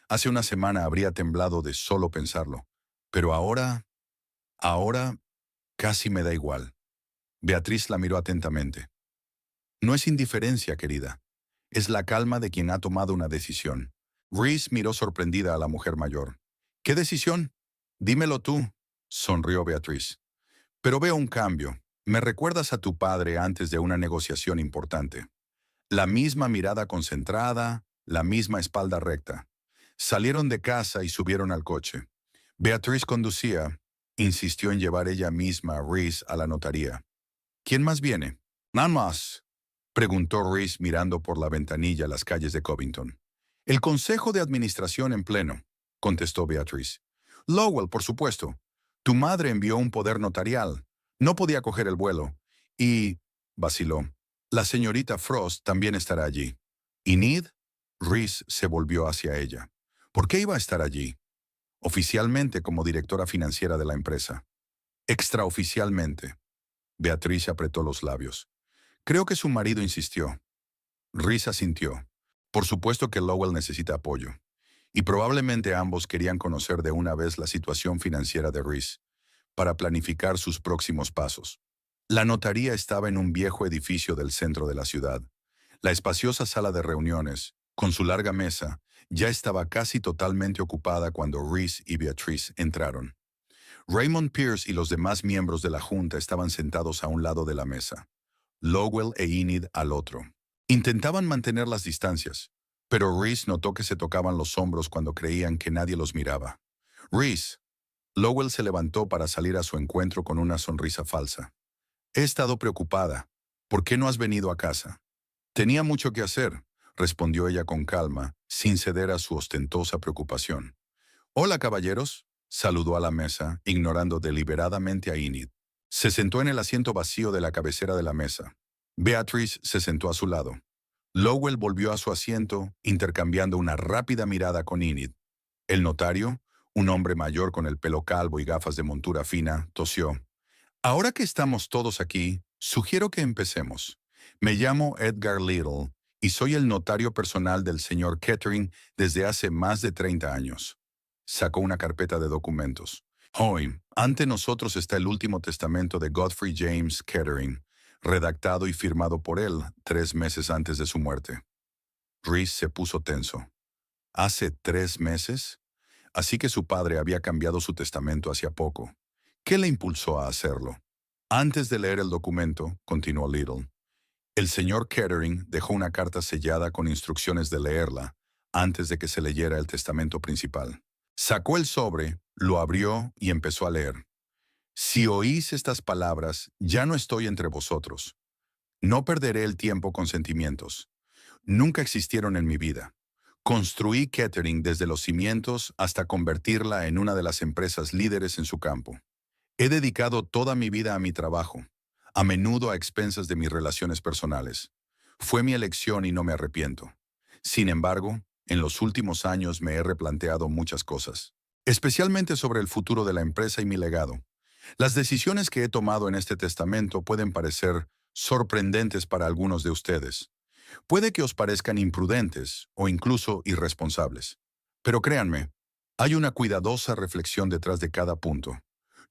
Hace una semana habría temblado de solo pensarlo. Pero ahora, casi me da igual. Beatriz la miró atentamente. No es indiferencia, querida. Es la calma de quien ha tomado una decisión. Reese miró sorprendida a la mujer mayor. ¿Qué decisión? Dímelo tú, sonrió Beatriz. Pero veo un cambio. Me recuerdas a tu padre antes de una negociación importante. La misma mirada concentrada, la misma espalda recta. Salieron de casa y subieron al coche. Beatriz conducía. insistió en llevar ella misma a Reese a la notaría. ¿Quién más viene? Nada más, preguntó Reese mirando por la ventanilla a las calles de Covington. El Consejo de Administración en pleno, contestó Beatrice. Lowell, por supuesto. Tu madre envió un poder notarial. No podía coger el vuelo. Y, vaciló, la señorita Frost también estará allí. ¿Y Ned? Reese se volvió hacia ella. ¿Por qué iba a estar allí? Oficialmente como directora financiera de la empresa. Extraoficialmente. Beatriz apretó los labios. Creo que su marido insistió. Reese asintió. Por supuesto que Lowell necesita apoyo. Y probablemente ambos querían conocer de una vez la situación financiera de Reese, para planificar sus próximos pasos. La notaría estaba en un viejo edificio del centro de la ciudad. La espaciosa sala de reuniones, con su larga mesa, ya estaba casi totalmente ocupada cuando Reese y Beatrice entraron. Raymond Pierce y los demás miembros de la junta estaban sentados a un lado de la mesa. Lowell e Enid al otro. Intentaban mantener las distancias, pero Reese notó que se tocaban los hombros cuando creían que nadie los miraba. Reese. Lowell se levantó para salir a su encuentro con una sonrisa falsa. He estado preocupada. ¿Por qué no has venido a casa? Tenía mucho que hacer, respondió ella con calma, sin ceder a su ostentosa preocupación. Hola, caballeros, saludó a la mesa, ignorando deliberadamente a Enid. Se sentó en el asiento vacío de la cabecera de la mesa. Beatrice se sentó a su lado. Lowell volvió a su asiento, intercambiando una rápida mirada con Enid. El notario, un hombre mayor con el pelo calvo y gafas de montura fina, tosió. Ahora que estamos todos aquí, sugiero que empecemos. Me llamo Edgar Little y soy el notario personal del señor Kettering desde hace más de 30 años. Sacó una carpeta de documentos. Hoy, ante nosotros está el último testamento de Godfrey James Kettering, redactado y firmado por él 3 meses antes de su muerte. Reese se puso tenso. ¿Hace 3 meses? Así que su padre había cambiado su testamento hacía poco. ¿Qué le impulsó a hacerlo? Antes de leer el documento, continuó Little, el señor Kettering dejó una carta sellada con instrucciones de leerla antes de que se leyera el testamento principal. Sacó el sobre, lo abrió y empezó a leer. Si oís estas palabras, ya no estoy entre vosotros. No perderé el tiempo con sentimientos. Nunca existieron en mi vida. Construí Kettering desde los cimientos hasta convertirla en una de las empresas líderes en su campo. He dedicado toda mi vida a mi trabajo, a menudo a expensas de mis relaciones personales. Fue mi elección y no me arrepiento. Sin embargo, en los últimos años me he replanteado muchas cosas, especialmente sobre el futuro de la empresa y mi legado. Las decisiones que he tomado en este testamento pueden parecer sorprendentes para algunos de ustedes. Puede que os parezcan imprudentes o incluso irresponsables. Pero créanme, hay una cuidadosa reflexión detrás de cada punto.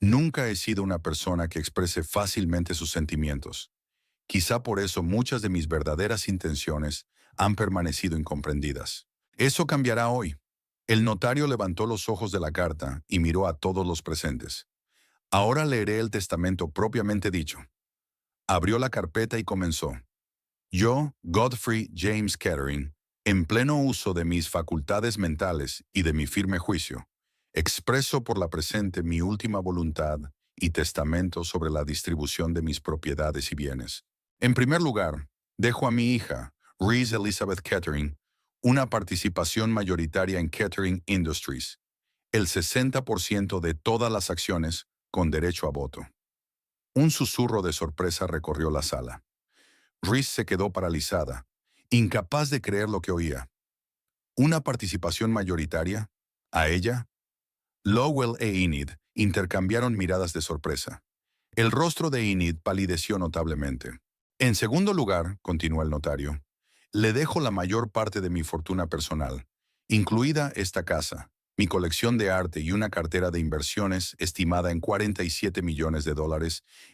Nunca he sido una persona que exprese fácilmente sus sentimientos. Quizá por eso muchas de mis verdaderas intenciones han permanecido incomprendidas. Eso cambiará hoy. El notario levantó los ojos de la carta y miró a todos los presentes. Ahora leeré el testamento propiamente dicho. Abrió la carpeta y comenzó. Yo, Godfrey James Kettering, en pleno uso de mis facultades mentales y de mi firme juicio, expreso por la presente mi última voluntad y testamento sobre la distribución de mis propiedades y bienes. En primer lugar, dejo a mi hija, Reese Elizabeth Kettering, una participación mayoritaria en Kettering Industries, el 60% de todas las acciones con derecho a voto. Un susurro de sorpresa recorrió la sala. Reese se quedó paralizada, incapaz de creer lo que oía. ¿Una participación mayoritaria? ¿A ella? Lowell e Enid intercambiaron miradas de sorpresa. El rostro de Enid palideció notablemente. En segundo lugar, continuó el notario, le dejo la mayor parte de mi fortuna personal, incluida esta casa, mi colección de arte y una cartera de inversiones estimada en $47 millones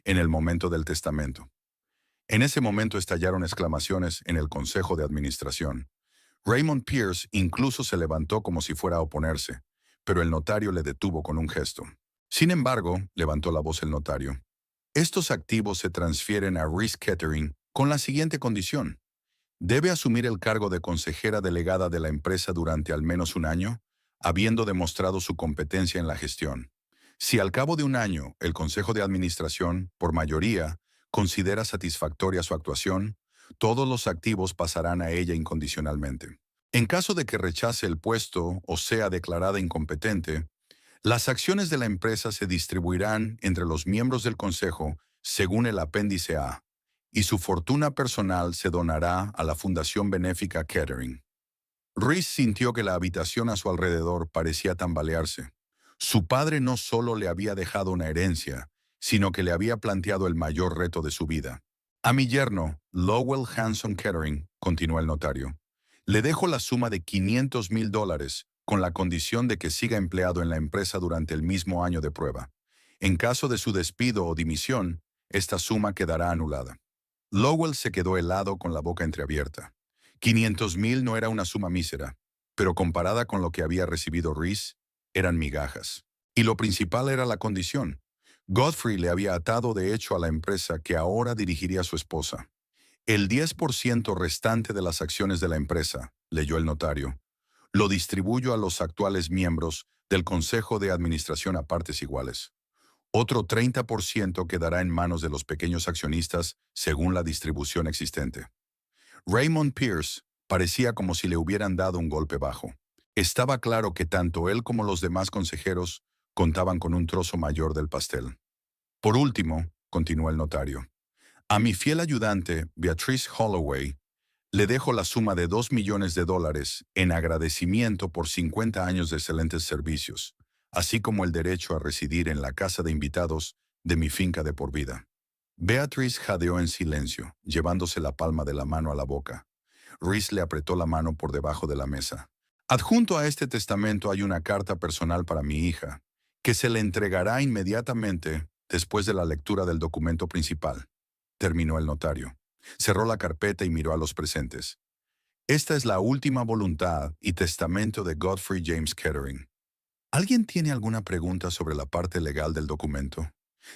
en el momento del testamento. En ese momento estallaron exclamaciones en el Consejo de Administración. Raymond Pierce incluso se levantó como si fuera a oponerse, pero el notario le detuvo con un gesto. Sin embargo, levantó la voz el notario. Estos activos se transfieren a Reese Kettering con la siguiente condición. Debe asumir el cargo de consejera delegada de la empresa durante al menos un año, habiendo demostrado su competencia en la gestión. Si al cabo de un año el Consejo de Administración, por mayoría, considera satisfactoria su actuación, todos los activos pasarán a ella incondicionalmente. En caso de que rechace el puesto o sea declarada incompetente, las acciones de la empresa se distribuirán entre los miembros del Consejo según el apéndice A, y su fortuna personal se donará a la Fundación Benéfica Kettering. Reese sintió que la habitación a su alrededor parecía tambalearse. Su padre no solo le había dejado una herencia, sino que le había planteado el mayor reto de su vida. A mi yerno, Lowell Hanson Kettering, continuó el notario, le dejo la suma de $500,000 con la condición de que siga empleado en la empresa durante el mismo año de prueba. En caso de su despido o dimisión, esta suma quedará anulada. Lowell se quedó helado con la boca entreabierta. 500,000 no era una suma mísera, pero comparada con lo que había recibido Reese, eran migajas. Y lo principal era la condición. Godfrey le había atado de hecho a la empresa que ahora dirigiría su esposa. El 10% restante de las acciones de la empresa, leyó el notario, lo distribuyo a los actuales miembros del Consejo de Administración a partes iguales. Otro 30% quedará en manos de los pequeños accionistas según la distribución existente. Raymond Pierce parecía como si le hubieran dado un golpe bajo. Estaba claro que tanto él como los demás consejeros contaban con un trozo mayor del pastel. Por último, continuó el notario, a mi fiel ayudante, Beatrice Holloway, le dejo la suma de $2 millones en agradecimiento por 50 años de excelentes servicios, así como el derecho a residir en la casa de invitados de mi finca de por vida. Beatrice jadeó en silencio, llevándose la palma de la mano a la boca. Reese le apretó la mano por debajo de la mesa. Adjunto a este testamento hay una carta personal para mi hija, que se le entregará inmediatamente después de la lectura del documento principal. Terminó el notario. Cerró la carpeta y miró a los presentes. Esta es la última voluntad y testamento de Godfrey James Kettering. ¿Alguien tiene alguna pregunta sobre la parte legal del documento?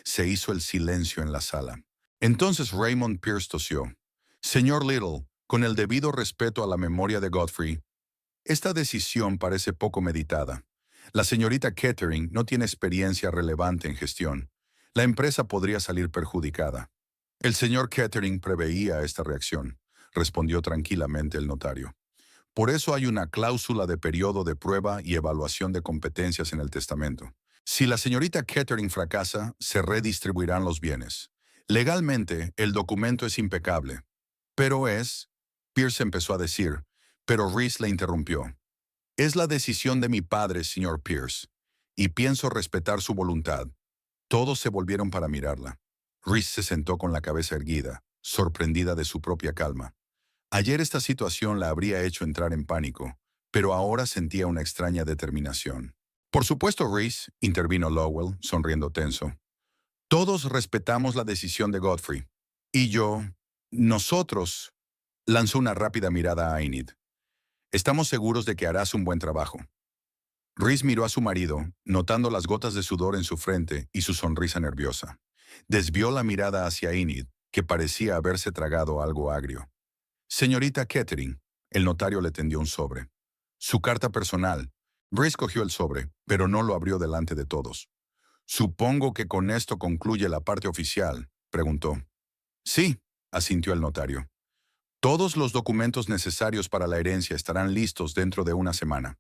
Se hizo el silencio en la sala. Entonces Raymond Pierce tosió. Señor Little, con el debido respeto a la memoria de Godfrey, esta decisión parece poco meditada. La señorita Kettering no tiene experiencia relevante en gestión. La empresa podría salir perjudicada. El señor Kettering preveía esta reacción, respondió tranquilamente el notario. Por eso hay una cláusula de periodo de prueba y evaluación de competencias en el testamento. Si la señorita Kettering fracasa, se redistribuirán los bienes. Legalmente, el documento es impecable. Pero Pierce empezó a decir, pero Reese le interrumpió. Es la decisión de mi padre, señor Pierce, y pienso respetar su voluntad. Todos se volvieron para mirarla. Reese se sentó con la cabeza erguida, sorprendida de su propia calma. Ayer esta situación la habría hecho entrar en pánico, pero ahora sentía una extraña determinación. Por supuesto, Reese, intervino Lowell, sonriendo tenso. Todos respetamos la decisión de Godfrey. Y nosotros, lanzó una rápida mirada a Enid. Estamos seguros de que harás un buen trabajo. Reese miró a su marido, notando las gotas de sudor en su frente y su sonrisa nerviosa. Desvió la mirada hacia Enid, que parecía haberse tragado algo agrio. Señorita Kettering, el notario le tendió un sobre. Su carta personal. Reese cogió el sobre, pero no lo abrió delante de todos. «Supongo que con esto concluye la parte oficial», preguntó. «Sí», asintió el notario. «Todos los documentos necesarios para la herencia estarán listos dentro de una semana.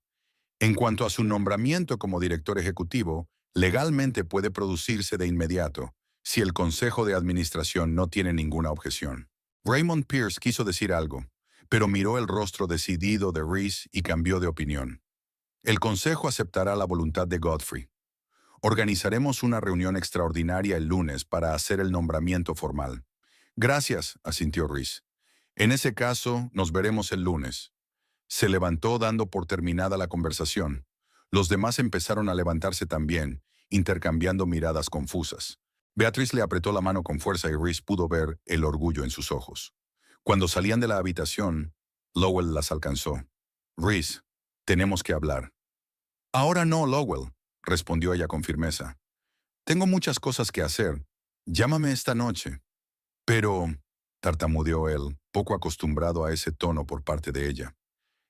En cuanto a su nombramiento como director ejecutivo, legalmente puede producirse de inmediato, si el Consejo de Administración no tiene ninguna objeción». Raymond Pierce quiso decir algo, pero miró el rostro decidido de Reese y cambió de opinión. «El Consejo aceptará la voluntad de Godfrey. Organizaremos una reunión extraordinaria el lunes para hacer el nombramiento formal». «Gracias», asintió Reese. «En ese caso, nos veremos el lunes». Se levantó dando por terminada la conversación. Los demás empezaron a levantarse también, intercambiando miradas confusas. Beatrice le apretó la mano con fuerza y Reese pudo ver el orgullo en sus ojos. Cuando salían de la habitación, Lowell las alcanzó. «Reese, tenemos que hablar». «Ahora no, Lowell», respondió ella con firmeza. «Tengo muchas cosas que hacer. Llámame esta noche». «Pero», tartamudeó él, poco acostumbrado a ese tono por parte de ella.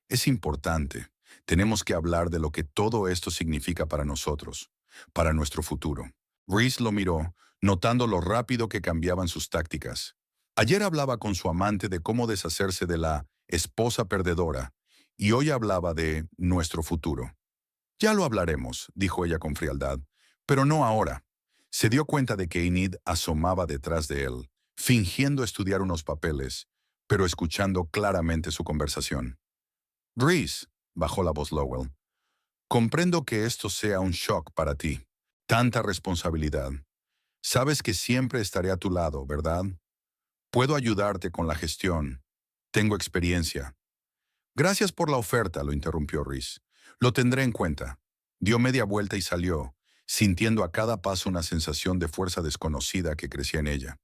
«Es importante. Tenemos que hablar de lo que todo esto significa para nosotros. para nuestro futuro. Reese lo miró, notando lo rápido que cambiaban sus tácticas. Ayer hablaba con su amante de cómo deshacerse de la esposa perdedora, y hoy hablaba de nuestro futuro. Ya lo hablaremos, dijo ella con frialdad, pero no ahora. Se dio cuenta de que Enid asomaba detrás de él, fingiendo estudiar unos papeles, pero escuchando claramente su conversación. Reese, bajó la voz Lowell, comprendo que esto sea un shock para ti. Tanta responsabilidad. Sabes que siempre estaré a tu lado, ¿verdad? Puedo ayudarte con la gestión. Tengo experiencia. Gracias por la oferta, lo interrumpió Reese. Lo tendré en cuenta. Dio media vuelta y salió, sintiendo a cada paso una sensación de fuerza desconocida que crecía en ella.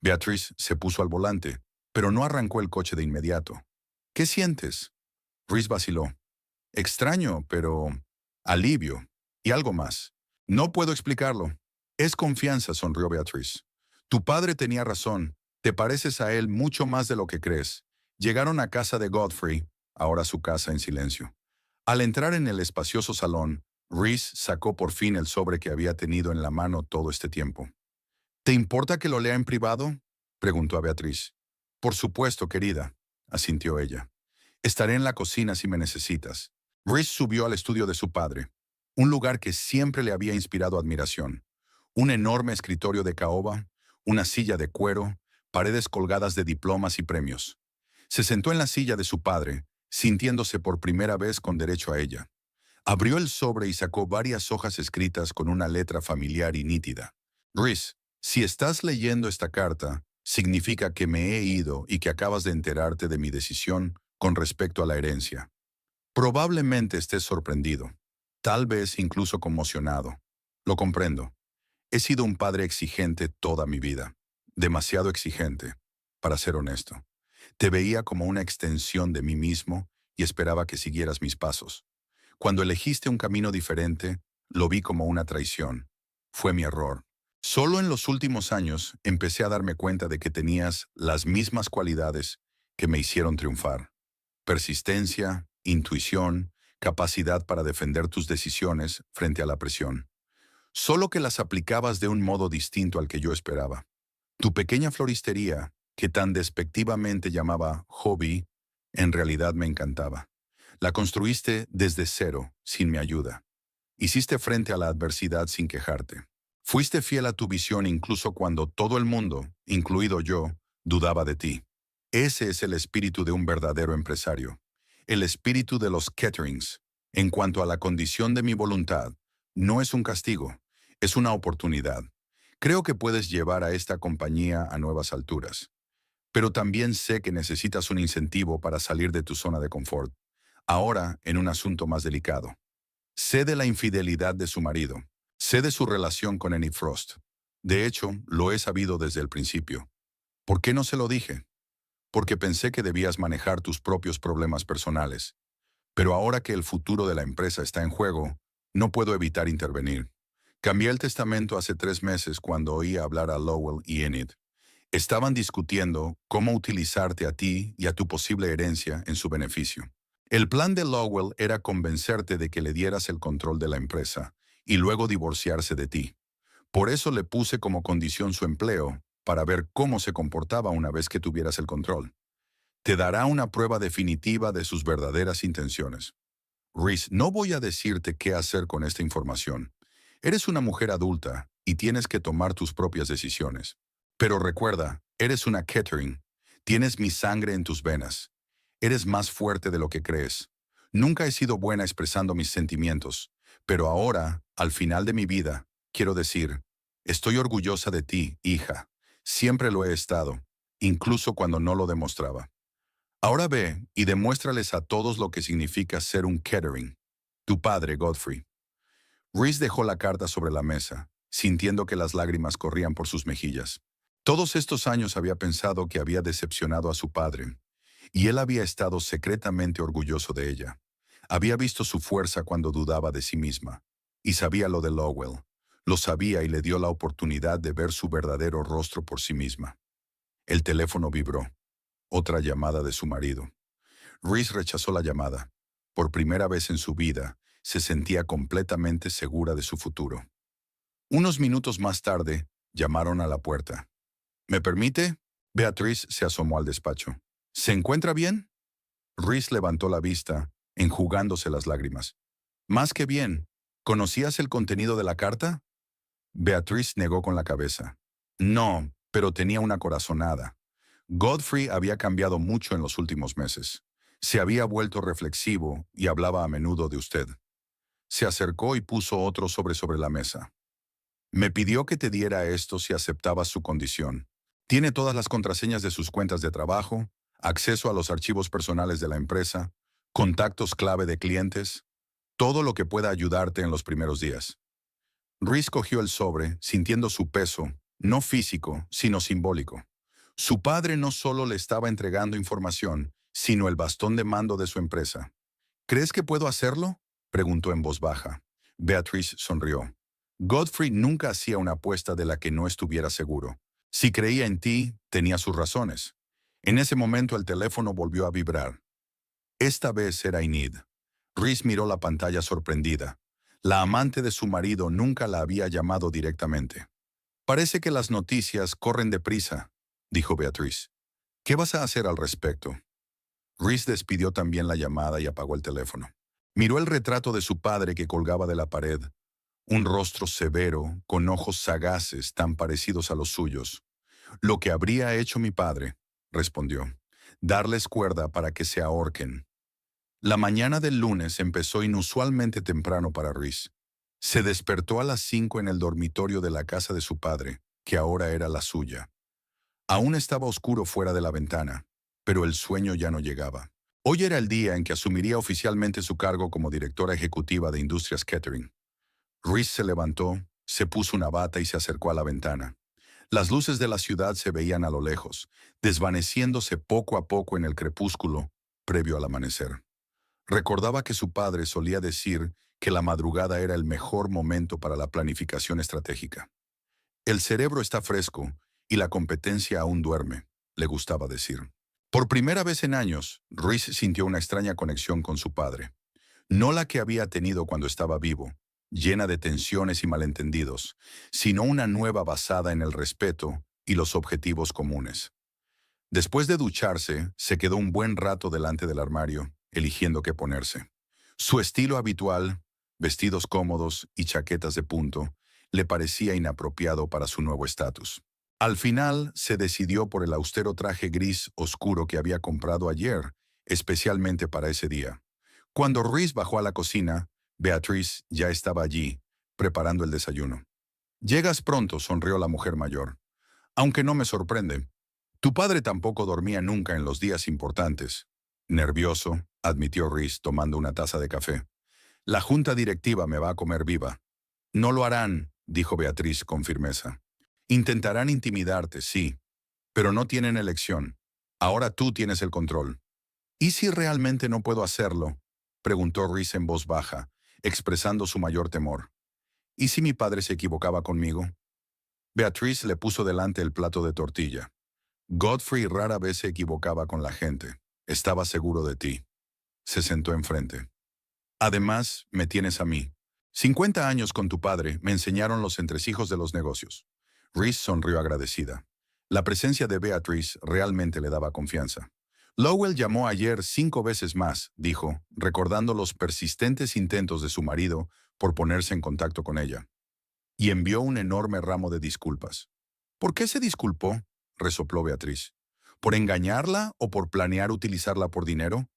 Beatrice se puso al volante, pero no arrancó el coche de inmediato. ¿Qué sientes? Reese vaciló. Extraño, pero alivio. Y algo más. No puedo explicarlo. Es confianza, sonrió Beatrice. Tu padre tenía razón. Te pareces a él mucho más de lo que crees. Llegaron a casa de Godfrey, ahora su casa en silencio. Al entrar en el espacioso salón, Reese sacó por fin el sobre que había tenido en la mano todo este tiempo. ¿Te importa que lo lea en privado?, preguntó a Beatriz. Por supuesto, querida, asintió ella. Estaré en la cocina si me necesitas. Reese subió al estudio de su padre, un lugar que siempre le había inspirado admiración. Un enorme escritorio de caoba, una silla de cuero, paredes colgadas de diplomas y premios. Se sentó en la silla de su padre, sintiéndose por primera vez con derecho a ella. Abrió el sobre y sacó varias hojas escritas con una letra familiar y nítida. Reese, si estás leyendo esta carta, significa que me he ido y que acabas de enterarte de mi decisión con respecto a la herencia. Probablemente estés sorprendido, tal vez incluso conmocionado. Lo comprendo. He sido un padre exigente toda mi vida, demasiado exigente, para ser honesto. Te veía como una extensión de mí mismo y esperaba que siguieras mis pasos. Cuando elegiste un camino diferente, lo vi como una traición. Fue mi error. Solo en los últimos años empecé a darme cuenta de que tenías las mismas cualidades que me hicieron triunfar. Persistencia, intuición, capacidad para defender tus decisiones frente a la presión. Solo que las aplicabas de un modo distinto al que yo esperaba. Tu pequeña floristería, que tan despectivamente llamaba hobby, en realidad me encantaba. La construiste desde cero, sin mi ayuda. Hiciste frente a la adversidad sin quejarte. Fuiste fiel a tu visión incluso cuando todo el mundo, incluido yo, dudaba de ti. Ese es el espíritu de un verdadero empresario. El espíritu de los Ketterings. En cuanto a la condición de mi voluntad, no es un castigo, es una oportunidad. Creo que puedes llevar a esta compañía a nuevas alturas. Pero también sé que necesitas un incentivo para salir de tu zona de confort. Ahora, en un asunto más delicado. Sé de la infidelidad de su marido. Sé de su relación con Enid Frost. De hecho, lo he sabido desde el principio. ¿Por qué no se lo dije? Porque pensé que debías manejar tus propios problemas personales. Pero ahora que el futuro de la empresa está en juego, no puedo evitar intervenir. Cambié el testamento hace 3 meses cuando oí hablar a Lowell y Enid. Estaban discutiendo cómo utilizarte a ti y a tu posible herencia en su beneficio. El plan de Lowell era convencerte de que le dieras el control de la empresa y luego divorciarse de ti. Por eso le puse como condición su empleo, para ver cómo se comportaba una vez que tuvieras el control. Te dará una prueba definitiva de sus verdaderas intenciones. Reese, no voy a decirte qué hacer con esta información. Eres una mujer adulta y tienes que tomar tus propias decisiones. Pero recuerda, eres una Kettering. Tienes mi sangre en tus venas. Eres más fuerte de lo que crees. Nunca he sido buena expresando mis sentimientos, pero ahora, al final de mi vida, quiero decir, estoy orgullosa de ti, hija. Siempre lo he estado, incluso cuando no lo demostraba. Ahora ve y demuéstrales a todos lo que significa ser un Kettering. Tu padre, Godfrey. Reese dejó la carta sobre la mesa, sintiendo que las lágrimas corrían por sus mejillas. Todos estos años había pensado que había decepcionado a su padre, y él había estado secretamente orgulloso de ella. Había visto su fuerza cuando dudaba de sí misma, y sabía lo de Lowell. Lo sabía y le dio la oportunidad de ver su verdadero rostro por sí misma. El teléfono vibró. Otra llamada de su marido. Reese rechazó la llamada. Por primera vez en su vida, se sentía completamente segura de su futuro. Unos minutos más tarde, llamaron a la puerta. ¿Me permite? Beatriz se asomó al despacho. ¿Se encuentra bien? Rhys levantó la vista, enjugándose las lágrimas. Más que bien. ¿Conocías el contenido de la carta? Beatriz negó con la cabeza. No, pero tenía una corazonada. Godfrey había cambiado mucho en los últimos meses. Se había vuelto reflexivo y hablaba a menudo de usted. Se acercó y puso otro sobre la mesa. Me pidió que te diera esto si aceptabas su condición. Tiene todas las contraseñas de sus cuentas de trabajo, acceso a los archivos personales de la empresa, contactos clave de clientes, todo lo que pueda ayudarte en los primeros días. Rhys cogió el sobre, sintiendo su peso, no físico, sino simbólico. Su padre no solo le estaba entregando información, sino el bastón de mando de su empresa. ¿Crees que puedo hacerlo?, preguntó en voz baja. Beatriz sonrió. Godfrey nunca hacía una apuesta de la que no estuviera seguro. Si creía en ti, tenía sus razones. En ese momento el teléfono volvió a vibrar. Esta vez era Enid. Rhys miró la pantalla sorprendida. La amante de su marido nunca la había llamado directamente. Parece que las noticias corren deprisa, dijo Beatriz. ¿Qué vas a hacer al respecto? Rhys despidió también la llamada y apagó el teléfono. Miró el retrato de su padre que colgaba de la pared. Un rostro severo, con ojos sagaces tan parecidos a los suyos. Lo que habría hecho mi padre, respondió. Darles cuerda para que se ahorquen. La mañana del lunes empezó inusualmente temprano para Rhys. Se despertó a las 5 en el dormitorio de la casa de su padre, que ahora era la suya. Aún estaba oscuro fuera de la ventana, pero el sueño ya no llegaba. Hoy era el día en que asumiría oficialmente su cargo como directora ejecutiva de Industrias Kettering. Rhys se levantó, se puso una bata y se acercó a la ventana. Las luces de la ciudad se veían a lo lejos, desvaneciéndose poco a poco en el crepúsculo, previo al amanecer. Recordaba que su padre solía decir que la madrugada era el mejor momento para la planificación estratégica. El cerebro está fresco y la competencia aún duerme, le gustaba decir. Por primera vez en años, Rhys sintió una extraña conexión con su padre. No la que había tenido cuando estaba vivo, llena de tensiones y malentendidos, sino una nueva basada en el respeto y los objetivos comunes. Después de ducharse, se quedó un buen rato delante del armario, eligiendo qué ponerse. Su estilo habitual, vestidos cómodos y chaquetas de punto, le parecía inapropiado para su nuevo estatus. Al final, se decidió por el austero traje gris oscuro que había comprado ayer, especialmente para ese día. Cuando Rhys bajó a la cocina, Beatriz ya estaba allí, preparando el desayuno. «Llegas pronto», sonrió la mujer mayor. «Aunque no me sorprende. Tu padre tampoco dormía nunca en los días importantes». Nervioso, admitió Rhys tomando una taza de café. «La junta directiva me va a comer viva». «No lo harán», dijo Beatriz con firmeza. «Intentarán intimidarte, sí, pero no tienen elección. Ahora tú tienes el control». «¿Y si realmente no puedo hacerlo?», preguntó Rhys en voz baja, expresando su mayor temor. «¿Y si mi padre se equivocaba conmigo?». Beatriz le puso delante el plato de tortilla. «Godfrey rara vez se equivocaba con la gente. Estaba seguro de ti». Se sentó enfrente. «Además, me tienes a mí. 50 años con tu padre me enseñaron los entresijos de los negocios». Rhys sonrió agradecida. La presencia de Beatriz realmente le daba confianza. «Lowell llamó ayer 5 veces más», dijo, recordando los persistentes intentos de su marido por ponerse en contacto con ella. Y envió un enorme ramo de disculpas. «¿Por qué se disculpó?», resopló Beatriz. «¿Por engañarla o por planear utilizarla por dinero?».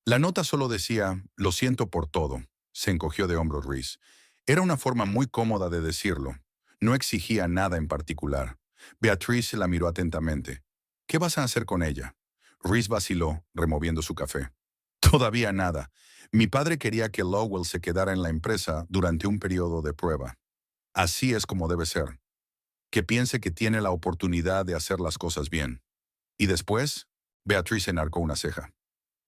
La nota solo decía, «Lo siento por todo», se encogió de hombros Rhys. Era una forma muy cómoda de decirlo. No exigía nada en particular. Beatriz la miró atentamente. «¿Qué vas a hacer con ella?». Rhys vaciló, removiendo su café. «Todavía nada. Mi padre quería que Lowell se quedara en la empresa durante un periodo de prueba. Así es como debe ser. Que piense que tiene la oportunidad de hacer las cosas bien». «¿Y después?». Beatriz enarcó una ceja.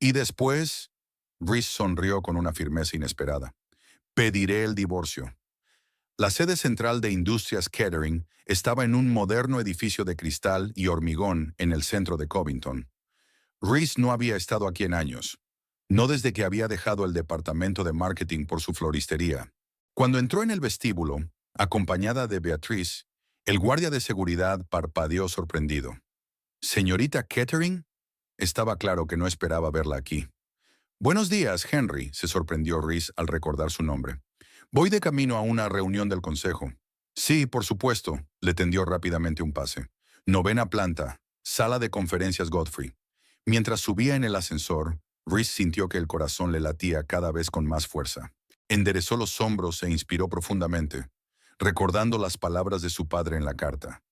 «¿Y después?». Rhys sonrió con una firmeza inesperada. «Pediré el divorcio». La sede central de Industrias Kettering estaba en un moderno edificio de cristal y hormigón en el centro de Covington. Rhys no había estado aquí en años. no desde que había dejado el departamento de marketing por su floristería. Cuando entró en el vestíbulo, acompañada de Beatriz, el guardia de seguridad parpadeó sorprendido. ¿Señorita Kettering? Estaba claro que no esperaba verla aquí. Buenos días, Henry, se sorprendió Reese al recordar su nombre. Voy de camino a una reunión del consejo. Sí, por supuesto, le tendió rápidamente un pase. Novena planta, sala de conferencias Godfrey. Mientras subía en el ascensor, Reese sintió que el corazón le latía cada vez con más fuerza. Enderezó los hombros e inspiró profundamente, recordando las palabras de su padre en la carta.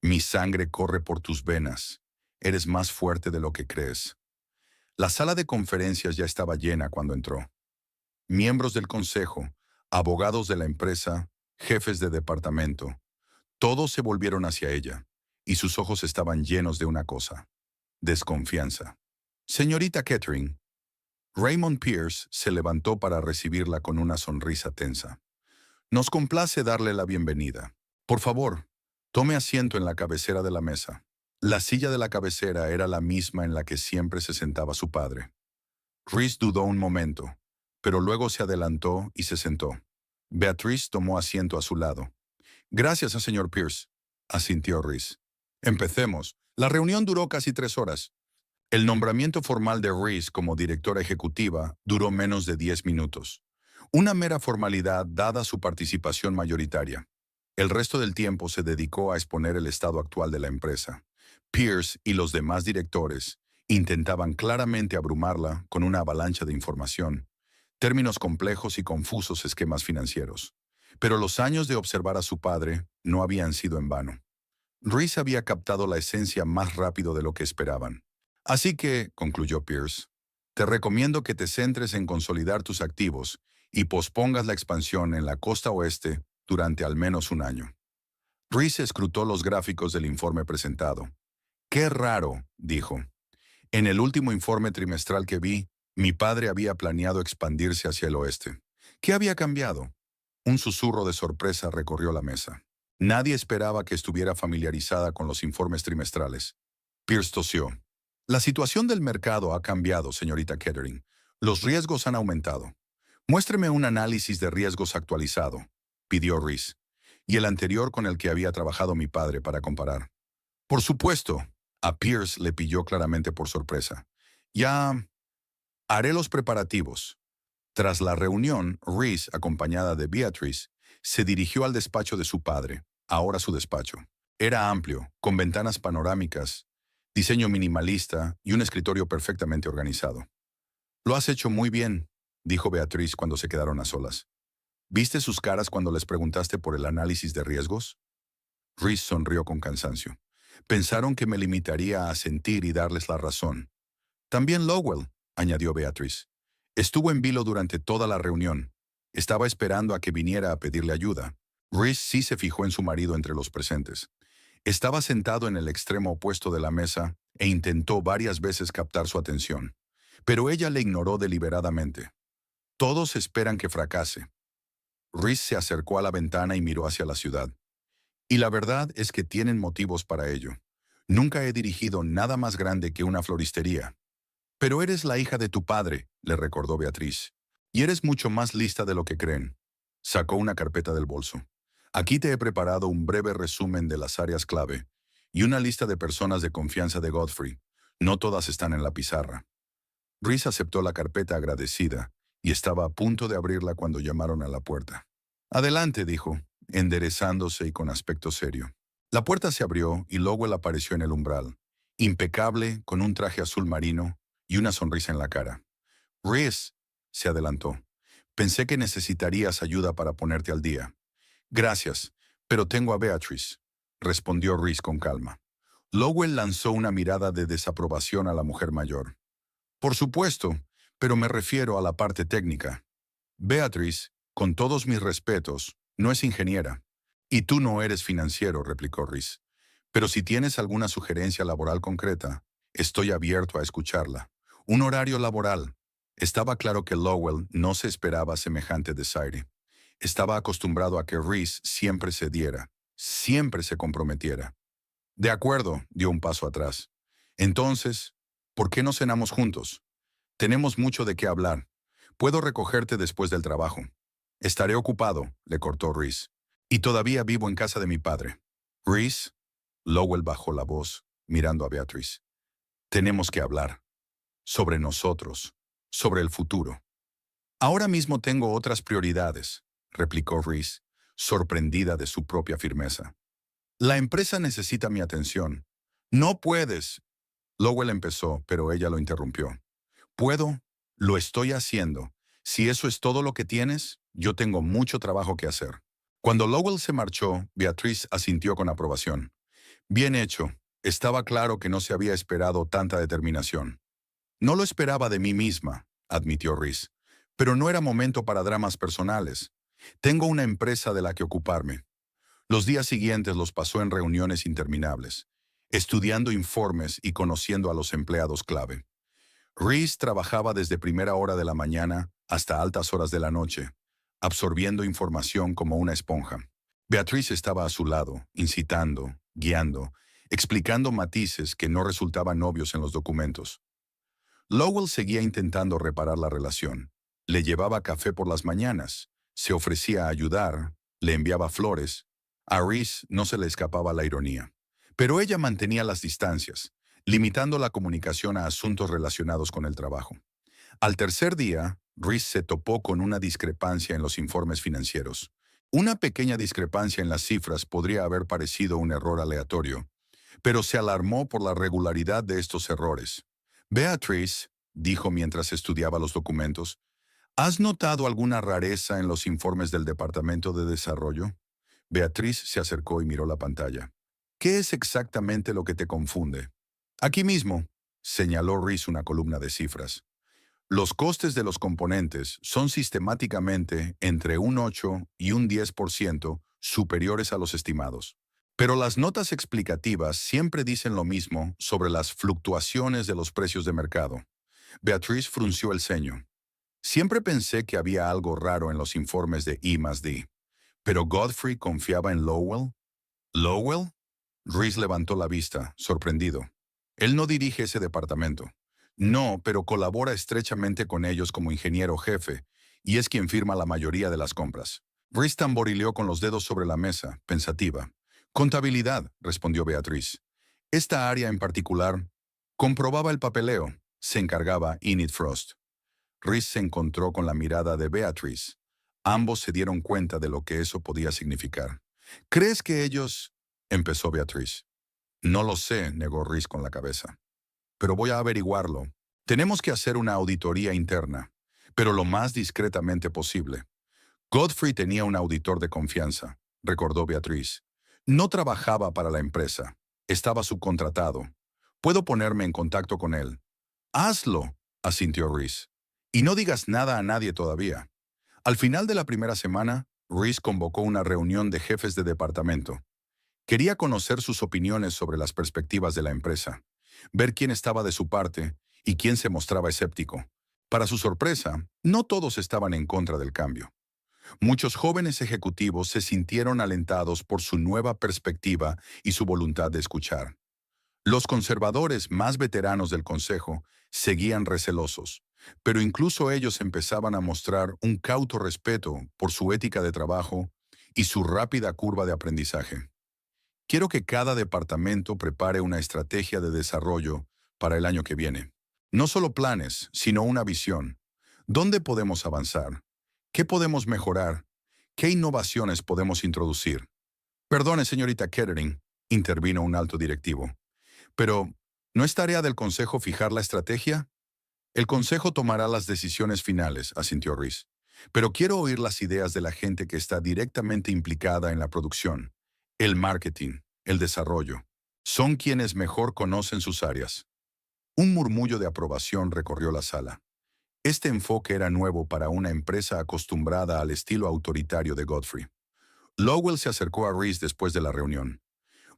Mi sangre corre por tus venas. Eres más fuerte de lo que crees. La sala de conferencias ya estaba llena cuando entró. Miembros del consejo, abogados de la empresa, jefes de departamento, todos se volvieron hacia ella, y sus ojos estaban llenos de una cosa: desconfianza. Señorita Kettering, Raymond Pierce se levantó para recibirla con una sonrisa tensa. Nos complace darle la bienvenida. Por favor, tome asiento en la cabecera de la mesa. La silla de la cabecera era la misma en la que siempre se sentaba su padre. Reese dudó un momento, pero luego se adelantó y se sentó. Beatriz tomó asiento a su lado. Gracias, señor Pierce, asintió Reese. Empecemos. La reunión duró casi 3 horas. El nombramiento formal de Reese como directora ejecutiva duró menos de 10 minutos. Una mera formalidad dada su participación mayoritaria. El resto del tiempo se dedicó a exponer el estado actual de la empresa. Pierce y los demás directores intentaban claramente abrumarla con una avalancha de información, términos complejos y confusos esquemas financieros. Pero los años de observar a su padre no habían sido en vano. Reese había captado la esencia más rápido de lo que esperaban. Así que, concluyó Pierce, te recomiendo que te centres en consolidar tus activos y pospongas la expansión en la costa oeste durante al menos un año. Reese escrutó los gráficos del informe presentado. Qué raro, dijo. En el último informe trimestral que vi, mi padre había planeado expandirse hacia el oeste. ¿Qué había cambiado? Un susurro de sorpresa recorrió la mesa. Nadie esperaba que estuviera familiarizada con los informes trimestrales. Pierce tosió. La situación del mercado ha cambiado, señorita Kettering. Los riesgos han aumentado. Muéstreme un análisis de riesgos actualizado, pidió Reese, y el anterior con el que había trabajado mi padre para comparar. Por supuesto, a Pierce le pilló claramente por sorpresa. Ya haré los preparativos. Tras la reunión, Reese, acompañada de Beatrice, se dirigió al despacho de su padre, ahora su despacho. Era amplio, con ventanas panorámicas, diseño minimalista y un escritorio perfectamente organizado. Lo has hecho muy bien, dijo Beatriz cuando se quedaron a solas. ¿Viste sus caras cuando les preguntaste por el análisis de riesgos? Reese sonrió con cansancio. Pensaron que me limitaría a sentir y darles la razón. También Lowell, añadió Beatriz. Estuvo en vilo durante toda la reunión. Estaba esperando a que viniera a pedirle ayuda. Reese sí se fijó en su marido entre los presentes. Estaba sentado en el extremo opuesto de la mesa e intentó varias veces captar su atención. Pero ella le ignoró deliberadamente. Todos esperan que fracase. Reese se acercó a la ventana y miró hacia la ciudad. Y la verdad es que tienen motivos para ello. Nunca he dirigido nada más grande que una floristería. Pero eres la hija de tu padre, le recordó Beatriz. Y eres mucho más lista de lo que creen. Sacó una carpeta del bolso. Aquí te he preparado un breve resumen de las áreas clave y una lista de personas de confianza de Godfrey. No todas están en la pizarra. Reese aceptó la carpeta agradecida y estaba a punto de abrirla cuando llamaron a la puerta. Adelante, dijo, enderezándose y con aspecto serio. La puerta se abrió y Lowell apareció en el umbral, impecable, con un traje azul marino y una sonrisa en la cara. Reese, se adelantó. Pensé que necesitarías ayuda para ponerte al día. Gracias, pero tengo a Beatrice, respondió Reese con calma. Lowell lanzó una mirada de desaprobación a la mujer mayor. Por supuesto, pero me refiero a la parte técnica. Beatrice, con todos mis respetos, no es ingeniera. Y tú no eres financiero, replicó Reese. Pero si tienes alguna sugerencia laboral concreta, estoy abierto a escucharla. Un horario laboral. Estaba claro que Lowell no se esperaba semejante desaire. Estaba acostumbrado a que Reese siempre cediera, siempre se comprometiera. De acuerdo, dio un paso atrás. Entonces, ¿por qué no cenamos juntos? Tenemos mucho de qué hablar. Puedo recogerte después del trabajo. Estaré ocupado, le cortó Reese. Y todavía vivo en casa de mi padre. Reese, Lowell bajó la voz, mirando a Beatrice. Tenemos que hablar. Sobre nosotros. Sobre el futuro. Ahora mismo tengo otras prioridades, replicó Reese, sorprendida de su propia firmeza. La empresa necesita mi atención. No puedes. Lowell empezó, pero ella lo interrumpió. Puedo, lo estoy haciendo. Si eso es todo lo que tienes, yo tengo mucho trabajo que hacer. Cuando Lowell se marchó, Beatrice asintió con aprobación. Bien hecho. Estaba claro que no se había esperado tanta determinación. No lo esperaba de mí misma, admitió Reese. Pero no era momento para dramas personales. Tengo una empresa de la que ocuparme. Los días siguientes los pasó en reuniones interminables, estudiando informes y conociendo a los empleados clave. Reese trabajaba desde primera hora de la mañana hasta altas horas de la noche, absorbiendo información como una esponja. Beatriz estaba a su lado, incitando, guiando, explicando matices que no resultaban obvios en los documentos. Lowell seguía intentando reparar la relación. Le llevaba café por las mañanas, se ofrecía a ayudar, le enviaba flores. A Reese no se le escapaba la ironía. Pero ella mantenía las distancias, limitando la comunicación a asuntos relacionados con el trabajo. Al tercer día, Reese se topó con una discrepancia en los informes financieros. Una pequeña discrepancia en las cifras podría haber parecido un error aleatorio, pero se alarmó por la regularidad de estos errores. Beatrice, dijo mientras estudiaba los documentos, ¿has notado alguna rareza en los informes del Departamento de Desarrollo? Beatriz se acercó y miró la pantalla. ¿Qué es exactamente lo que te confunde? Aquí mismo, señaló Reese una columna de cifras. Los costes de los componentes son sistemáticamente entre un 8 y un 10% superiores a los estimados. Pero las notas explicativas siempre dicen lo mismo sobre las fluctuaciones de los precios de mercado. Beatriz frunció el ceño. Siempre pensé que había algo raro en los informes de I+D. ¿Pero Godfrey confiaba en Lowell? ¿Lowell? Reese levantó la vista, sorprendido. Él no dirige ese departamento. No, pero colabora estrechamente con ellos como ingeniero jefe, y es quien firma la mayoría de las compras. Reese tamborileó con los dedos sobre la mesa, pensativa. Contabilidad, respondió Beatriz. Esta área en particular comprobaba el papeleo. Se encargaba Enid Frost. Reese se encontró con la mirada de Beatriz. Ambos se dieron cuenta de lo que eso podía significar. ¿Crees que ellos...? Empezó Beatriz. No lo sé, negó Reese con la cabeza. Pero voy a averiguarlo. Tenemos que hacer una auditoría interna, pero lo más discretamente posible. Godfrey tenía un auditor de confianza, recordó Beatriz. No trabajaba para la empresa. Estaba subcontratado. Puedo ponerme en contacto con él. Hazlo, asintió Reese. Y no digas nada a nadie todavía. Al final de la primera semana, Reese convocó una reunión de jefes de departamento. Quería conocer sus opiniones sobre las perspectivas de la empresa, ver quién estaba de su parte y quién se mostraba escéptico. Para su sorpresa, no todos estaban en contra del cambio. Muchos jóvenes ejecutivos se sintieron alentados por su nueva perspectiva y su voluntad de escuchar. Los conservadores más veteranos del consejo seguían recelosos, pero incluso ellos empezaban a mostrar un cauto respeto por su ética de trabajo y su rápida curva de aprendizaje. Quiero que cada departamento prepare una estrategia de desarrollo para el año que viene. No solo planes, sino una visión. ¿Dónde podemos avanzar? ¿Qué podemos mejorar? ¿Qué innovaciones podemos introducir? Perdone, señorita Kettering, intervino un alto directivo. Pero, ¿no es tarea del Consejo fijar la estrategia? El Consejo tomará las decisiones finales, asintió Reese. Pero quiero oír las ideas de la gente que está directamente implicada en la producción, el marketing, el desarrollo. Son quienes mejor conocen sus áreas. Un murmullo de aprobación recorrió la sala. Este enfoque era nuevo para una empresa acostumbrada al estilo autoritario de Godfrey. Lowell se acercó a Reese después de la reunión.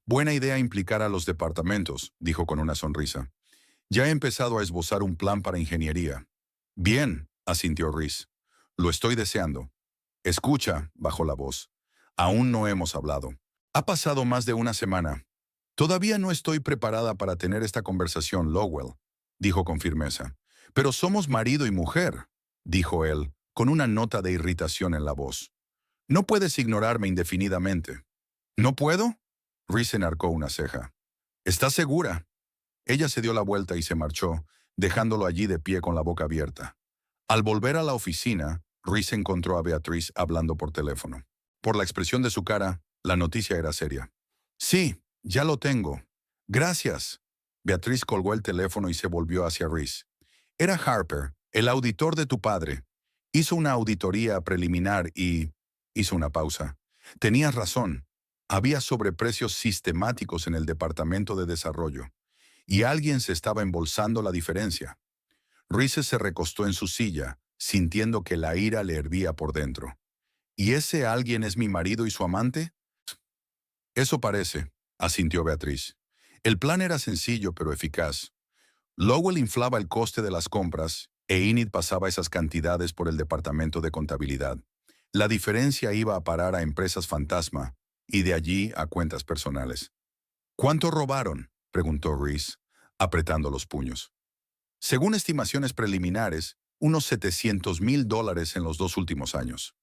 Buena idea implicar a los departamentos, dijo con una sonrisa. Ya he empezado a esbozar un plan para ingeniería. Bien, asintió Reese. Lo estoy deseando. Escucha, bajó la voz. Aún no hemos hablado. Ha pasado más de una semana. Todavía no estoy preparada para tener esta conversación, Lowell, dijo con firmeza. Pero somos marido y mujer, dijo él, con una nota de irritación en la voz. No puedes ignorarme indefinidamente. ¿No puedo? Reese enarcó una ceja. ¿Estás segura? Ella se dio la vuelta y se marchó, dejándolo allí de pie con la boca abierta. Al volver a la oficina, Reese encontró a Beatriz hablando por teléfono. Por la expresión de su cara, la noticia era seria. Sí, ya lo tengo. Gracias. Beatriz colgó el teléfono y se volvió hacia Reese. Era Harper, el auditor de tu padre. Hizo una auditoría preliminar y... Hizo una pausa. Tenías razón. Había sobreprecios sistemáticos en el departamento de desarrollo. Y alguien se estaba embolsando la diferencia. Reese se recostó en su silla, sintiendo que la ira le hervía por dentro. ¿Y ese alguien es mi marido y su amante? Eso parece, asintió Beatriz. El plan era sencillo pero eficaz. Lowell inflaba el coste de las compras e Enid pasaba esas cantidades por el departamento de contabilidad. La diferencia iba a parar a empresas fantasma y de allí a cuentas personales. ¿Cuánto robaron?, preguntó Reese, apretando los puños. Según estimaciones preliminares, unos $700,000 en los 2 últimos años.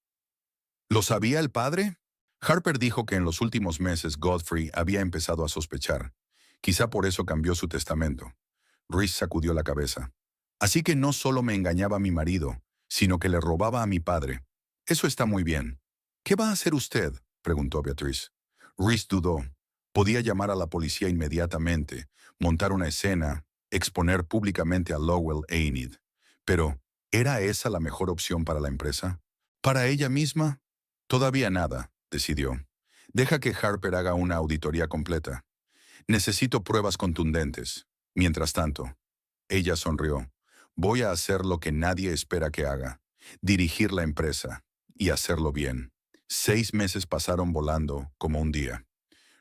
¿Lo sabía el padre? Harper dijo que en los últimos meses Godfrey había empezado a sospechar. Quizá por eso cambió su testamento. Reese sacudió la cabeza. Así que no solo me engañaba a mi marido, sino que le robaba a mi padre. Eso está muy bien. ¿Qué va a hacer usted?, preguntó Beatriz. Reese dudó. Podía llamar a la policía inmediatamente, montar una escena, exponer públicamente a Lowell e Enid. Pero, ¿era esa la mejor opción para la empresa? ¿Para ella misma? Todavía nada, decidió. Deja que Harper haga una auditoría completa. Necesito pruebas contundentes. Mientras tanto, ella sonrió. Voy a hacer lo que nadie espera que haga. Dirigir la empresa. Y hacerlo bien. 6 meses pasaron volando como un día.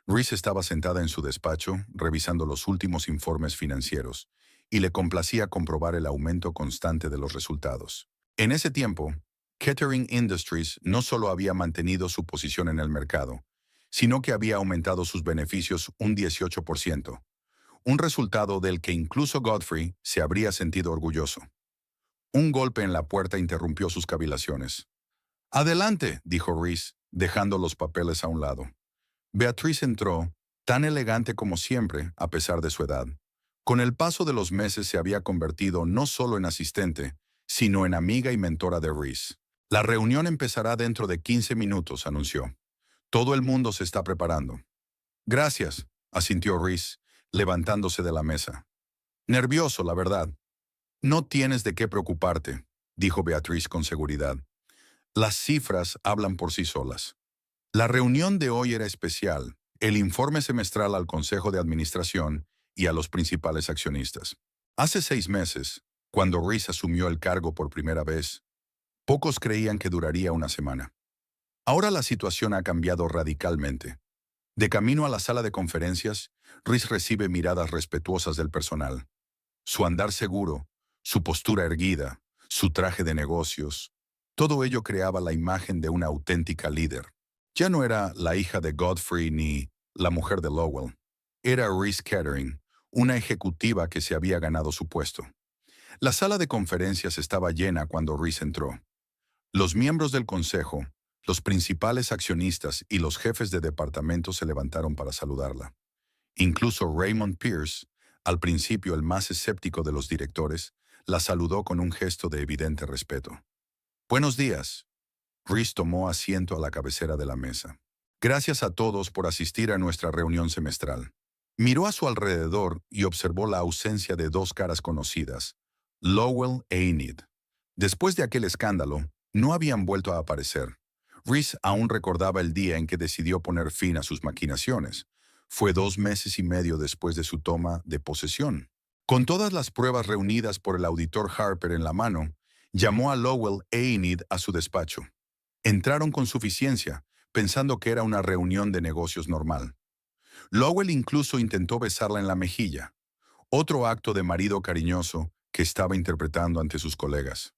Reese estaba sentada en su despacho, revisando los últimos informes financieros, y le complacía comprobar el aumento constante de los resultados. En ese tiempo, Kettering Industries no solo había mantenido su posición en el mercado, sino que había aumentado sus beneficios un 18%, un resultado del que incluso Godfrey se habría sentido orgulloso. Un golpe en la puerta interrumpió sus cavilaciones. «Adelante», dijo Reese, dejando los papeles a un lado. Beatriz entró, tan elegante como siempre, a pesar de su edad. Con el paso de los meses se había convertido no solo en asistente, sino en amiga y mentora de Reese. «La reunión empezará dentro de 15 minutos», anunció. «Todo el mundo se está preparando». «Gracias», asintió Reese, levantándose de la mesa. «Nervioso, la verdad». «No tienes de qué preocuparte», dijo Beatriz con seguridad. «Las cifras hablan por sí solas». La reunión de hoy era especial, el informe semestral al Consejo de Administración y a los principales accionistas. Hace 6 meses, cuando Reese asumió el cargo por primera vez, pocos creían que duraría una semana. Ahora la situación ha cambiado radicalmente. De camino a la sala de conferencias, Reese recibe miradas respetuosas del personal. Su andar seguro, su postura erguida, su traje de negocios, todo ello creaba la imagen de una auténtica líder. Ya no era la hija de Godfrey ni la mujer de Lowell. Era Reese Kettering, una ejecutiva que se había ganado su puesto. La sala de conferencias estaba llena cuando Reese entró. Los miembros del consejo, los principales accionistas y los jefes de departamento se levantaron para saludarla. Incluso Raymond Pierce, al principio el más escéptico de los directores, la saludó con un gesto de evidente respeto. «Buenos días». Reese tomó asiento a la cabecera de la mesa. «Gracias a todos por asistir a nuestra reunión semestral». Miró a su alrededor y observó la ausencia de 2 caras conocidas, Lowell e Enid. Después de aquel escándalo, no habían vuelto a aparecer. Reese aún recordaba el día en que decidió poner fin a sus maquinaciones. Fue 2 meses y medio después de su toma de posesión. Con todas las pruebas reunidas por el auditor Harper en la mano, llamó a Lowell e Enid a su despacho. Entraron con suficiencia, pensando que era una reunión de negocios normal. Lowell incluso intentó besarla en la mejilla, otro acto de marido cariñoso que estaba interpretando ante sus colegas.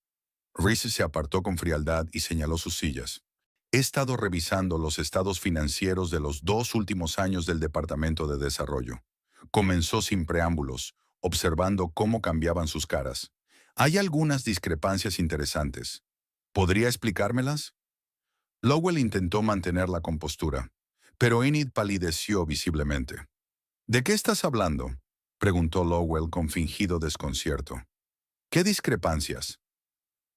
Reese se apartó con frialdad y señaló sus sillas. «He estado revisando los estados financieros de los 2 últimos años del Departamento de Desarrollo». Comenzó sin preámbulos, observando cómo cambiaban sus caras. Hay algunas discrepancias interesantes. ¿Podría explicármelas? Lowell intentó mantener la compostura, pero Enid palideció visiblemente. ¿De qué estás hablando?, preguntó Lowell con fingido desconcierto. ¿Qué discrepancias?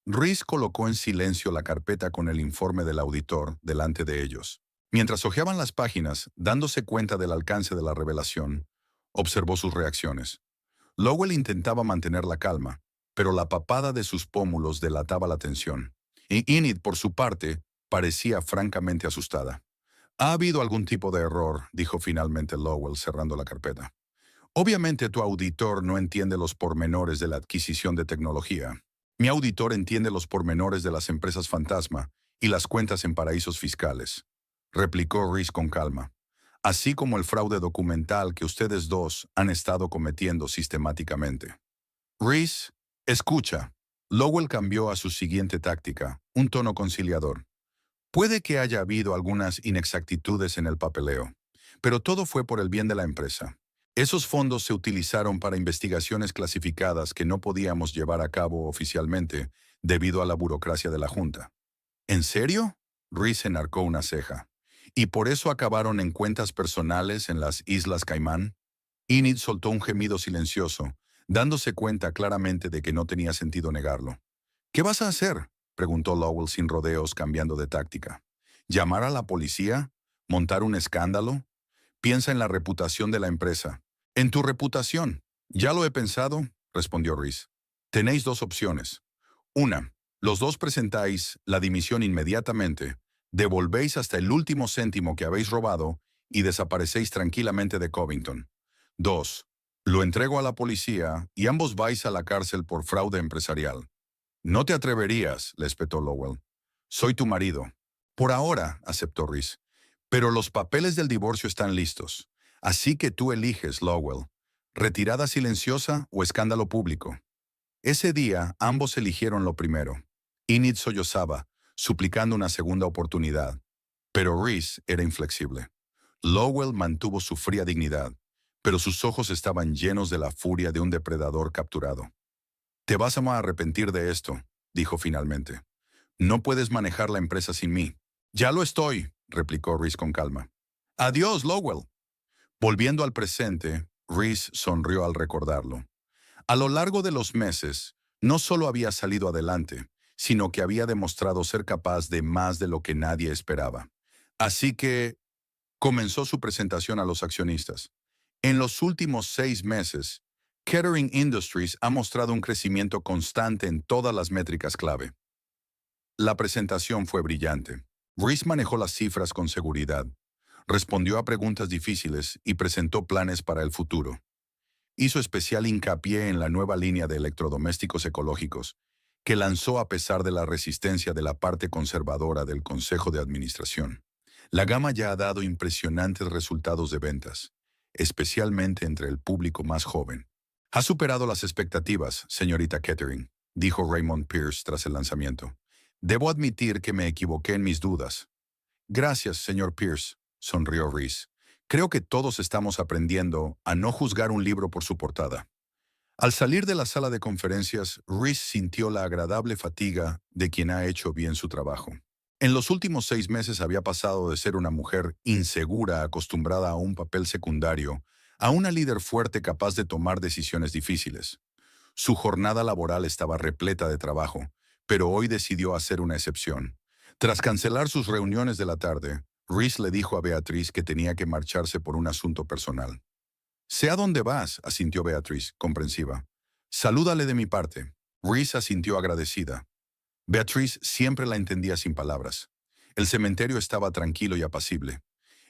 Reese colocó en silencio la carpeta con el informe del auditor delante de ellos. Mientras hojeaban las páginas, dándose cuenta del alcance de la revelación, observó sus reacciones. Lowell intentaba mantener la calma, pero la papada de sus pómulos delataba la tensión. Y Enid, por su parte, parecía francamente asustada. «Ha habido algún tipo de error», dijo finalmente Lowell cerrando la carpeta. «Obviamente tu auditor no entiende los pormenores de la adquisición de tecnología. Mi auditor entiende los pormenores de las empresas fantasma y las cuentas en paraísos fiscales», replicó Reese con calma, «así como el fraude documental que ustedes dos han estado cometiendo sistemáticamente». «Reese, escucha». Lowell cambió a su siguiente táctica, un tono conciliador. «Puede que haya habido algunas inexactitudes en el papeleo, pero todo fue por el bien de la empresa. Esos fondos se utilizaron para investigaciones clasificadas que no podíamos llevar a cabo oficialmente debido a la burocracia de la Junta». «¿En serio?», Reese enarcó una ceja. «¿Y por eso acabaron en cuentas personales en las Islas Caimán?». Enid soltó un gemido silencioso, dándose cuenta claramente de que no tenía sentido negarlo. «¿Qué vas a hacer?», preguntó Lowell sin rodeos, cambiando de táctica. «¿Llamar a la policía? ¿Montar un escándalo? Piensa en la reputación de la empresa». «En tu reputación». «Ya lo he pensado», respondió Reese. «Tenéis dos opciones. Una, los dos presentáis la dimisión inmediatamente, devolvéis hasta el último céntimo que habéis robado y desaparecéis tranquilamente de Covington. Dos, lo entrego a la policía y ambos vais a la cárcel por fraude empresarial». «No te atreverías», le espetó Lowell. «Soy tu marido». «Por ahora», aceptó Reese. «Pero los papeles del divorcio están listos. Así que tú eliges, Lowell. ¿Retirada silenciosa o escándalo público?». Ese día, ambos eligieron lo primero. Enid sollozaba, suplicando una segunda oportunidad. Pero Reese era inflexible. Lowell mantuvo su fría dignidad, pero sus ojos estaban llenos de la furia de un depredador capturado. «Te vas a arrepentir de esto», dijo finalmente. «No puedes manejar la empresa sin mí». «Ya lo estoy», replicó Reese con calma. «Adiós, Lowell». Volviendo al presente, Reese sonrió al recordarlo. A lo largo de los meses, no solo había salido adelante, sino que había demostrado ser capaz de más de lo que nadie esperaba. Así que comenzó su presentación a los accionistas. En los últimos 6 meses, Kettering Industries ha mostrado un crecimiento constante en todas las métricas clave. La presentación fue brillante. Reese manejó las cifras con seguridad, respondió a preguntas difíciles y presentó planes para el futuro. Hizo especial hincapié en la nueva línea de electrodomésticos ecológicos, que lanzó a pesar de la resistencia de la parte conservadora del Consejo de Administración. La gama ya ha dado impresionantes resultados de ventas, especialmente entre el público más joven. «Ha superado las expectativas, señorita Kettering», dijo Raymond Pierce tras el lanzamiento. «Debo admitir que me equivoqué en mis dudas». «Gracias, señor Pierce», sonrió Reese. «Creo que todos estamos aprendiendo a no juzgar un libro por su portada». Al salir de la sala de conferencias, Reese sintió la agradable fatiga de quien ha hecho bien su trabajo. En los últimos 6 meses había pasado de ser una mujer insegura acostumbrada a un papel secundario a una líder fuerte capaz de tomar decisiones difíciles. Su jornada laboral estaba repleta de trabajo, pero hoy decidió hacer una excepción. Tras cancelar sus reuniones de la tarde, Reese le dijo a Beatriz que tenía que marcharse por un asunto personal. «Sé a dónde vas», asintió Beatriz, comprensiva. «Salúdale de mi parte». Reese asintió agradecida. Beatriz siempre la entendía sin palabras. El cementerio estaba tranquilo y apacible.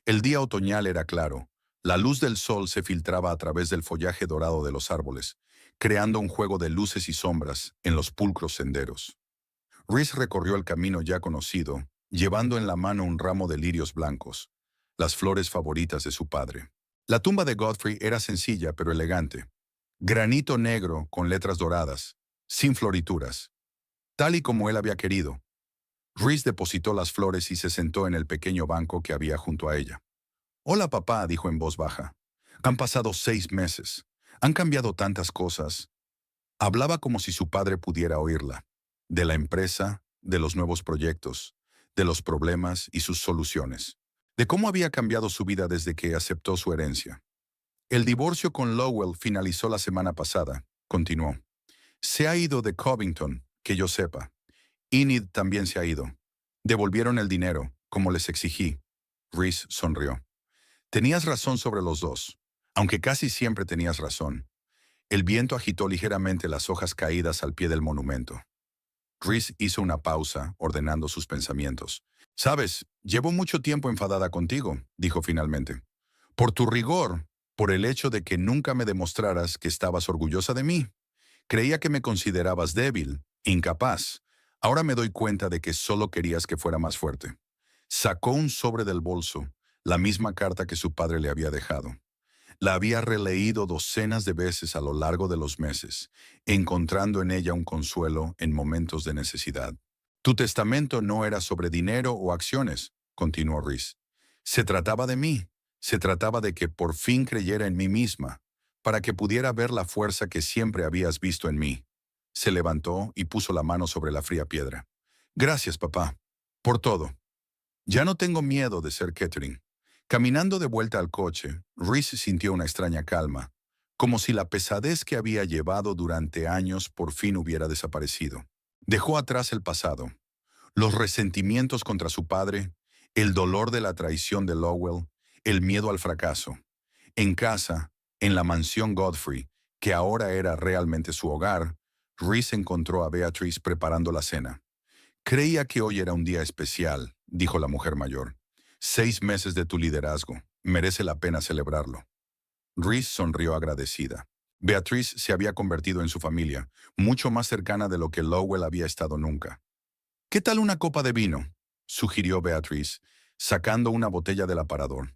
El día otoñal era claro. La luz del sol se filtraba a través del follaje dorado de los árboles, creando un juego de luces y sombras en los pulcros senderos. Reese recorrió el camino ya conocido, llevando en la mano un ramo de lirios blancos, las flores favoritas de su padre. La tumba de Godfrey era sencilla pero elegante. Granito negro con letras doradas, sin florituras, tal y como él había querido. Reese depositó las flores y se sentó en el pequeño banco que había junto a ella. «Hola, papá», dijo en voz baja. «Han pasado 6 meses. Han cambiado tantas cosas». Hablaba como si su padre pudiera oírla, de la empresa, de los nuevos proyectos, de los problemas y sus soluciones, de cómo había cambiado su vida desde que aceptó su herencia. El divorcio con Lowell finalizó la semana pasada, continuó. Se ha ido de Covington, que yo sepa. Enid también se ha ido. Devolvieron el dinero, como les exigí. Reese sonrió. Tenías razón sobre los dos, aunque casi siempre tenías razón. El viento agitó ligeramente las hojas caídas al pie del monumento. Reese hizo una pausa, ordenando sus pensamientos. Sabes, llevo mucho tiempo enfadada contigo, dijo finalmente. Por tu rigor, por el hecho de que nunca me demostraras que estabas orgullosa de mí. Creía que me considerabas débil, incapaz. Ahora me doy cuenta de que solo querías que fuera más fuerte. Sacó un sobre del bolso, la misma carta que su padre le había dejado. La había releído docenas de veces a lo largo de los meses, encontrando en ella un consuelo en momentos de necesidad. Tu testamento no era sobre dinero o acciones, continuó Reese. Se trataba de mí, se trataba de que por fin creyera en mí misma, para que pudiera ver la fuerza que siempre habías visto en mí. Se levantó y puso la mano sobre la fría piedra. Gracias, papá, por todo. Ya no tengo miedo de ser Kettering. Caminando de vuelta al coche, Reese sintió una extraña calma, como si la pesadez que había llevado durante años por fin hubiera desaparecido. Dejó atrás el pasado, los resentimientos contra su padre, el dolor de la traición de Lowell, el miedo al fracaso. En casa, en la mansión Godfrey, que ahora era realmente su hogar, Reese encontró a Beatrice preparando la cena. Creía que hoy era un día especial, dijo la mujer mayor. 6 meses de tu liderazgo. Merece la pena celebrarlo. Reese sonrió agradecida. Beatrice se había convertido en su familia, mucho más cercana de lo que Lowell había estado nunca. ¿Qué tal una copa de vino?, sugirió Beatrice, sacando una botella del aparador.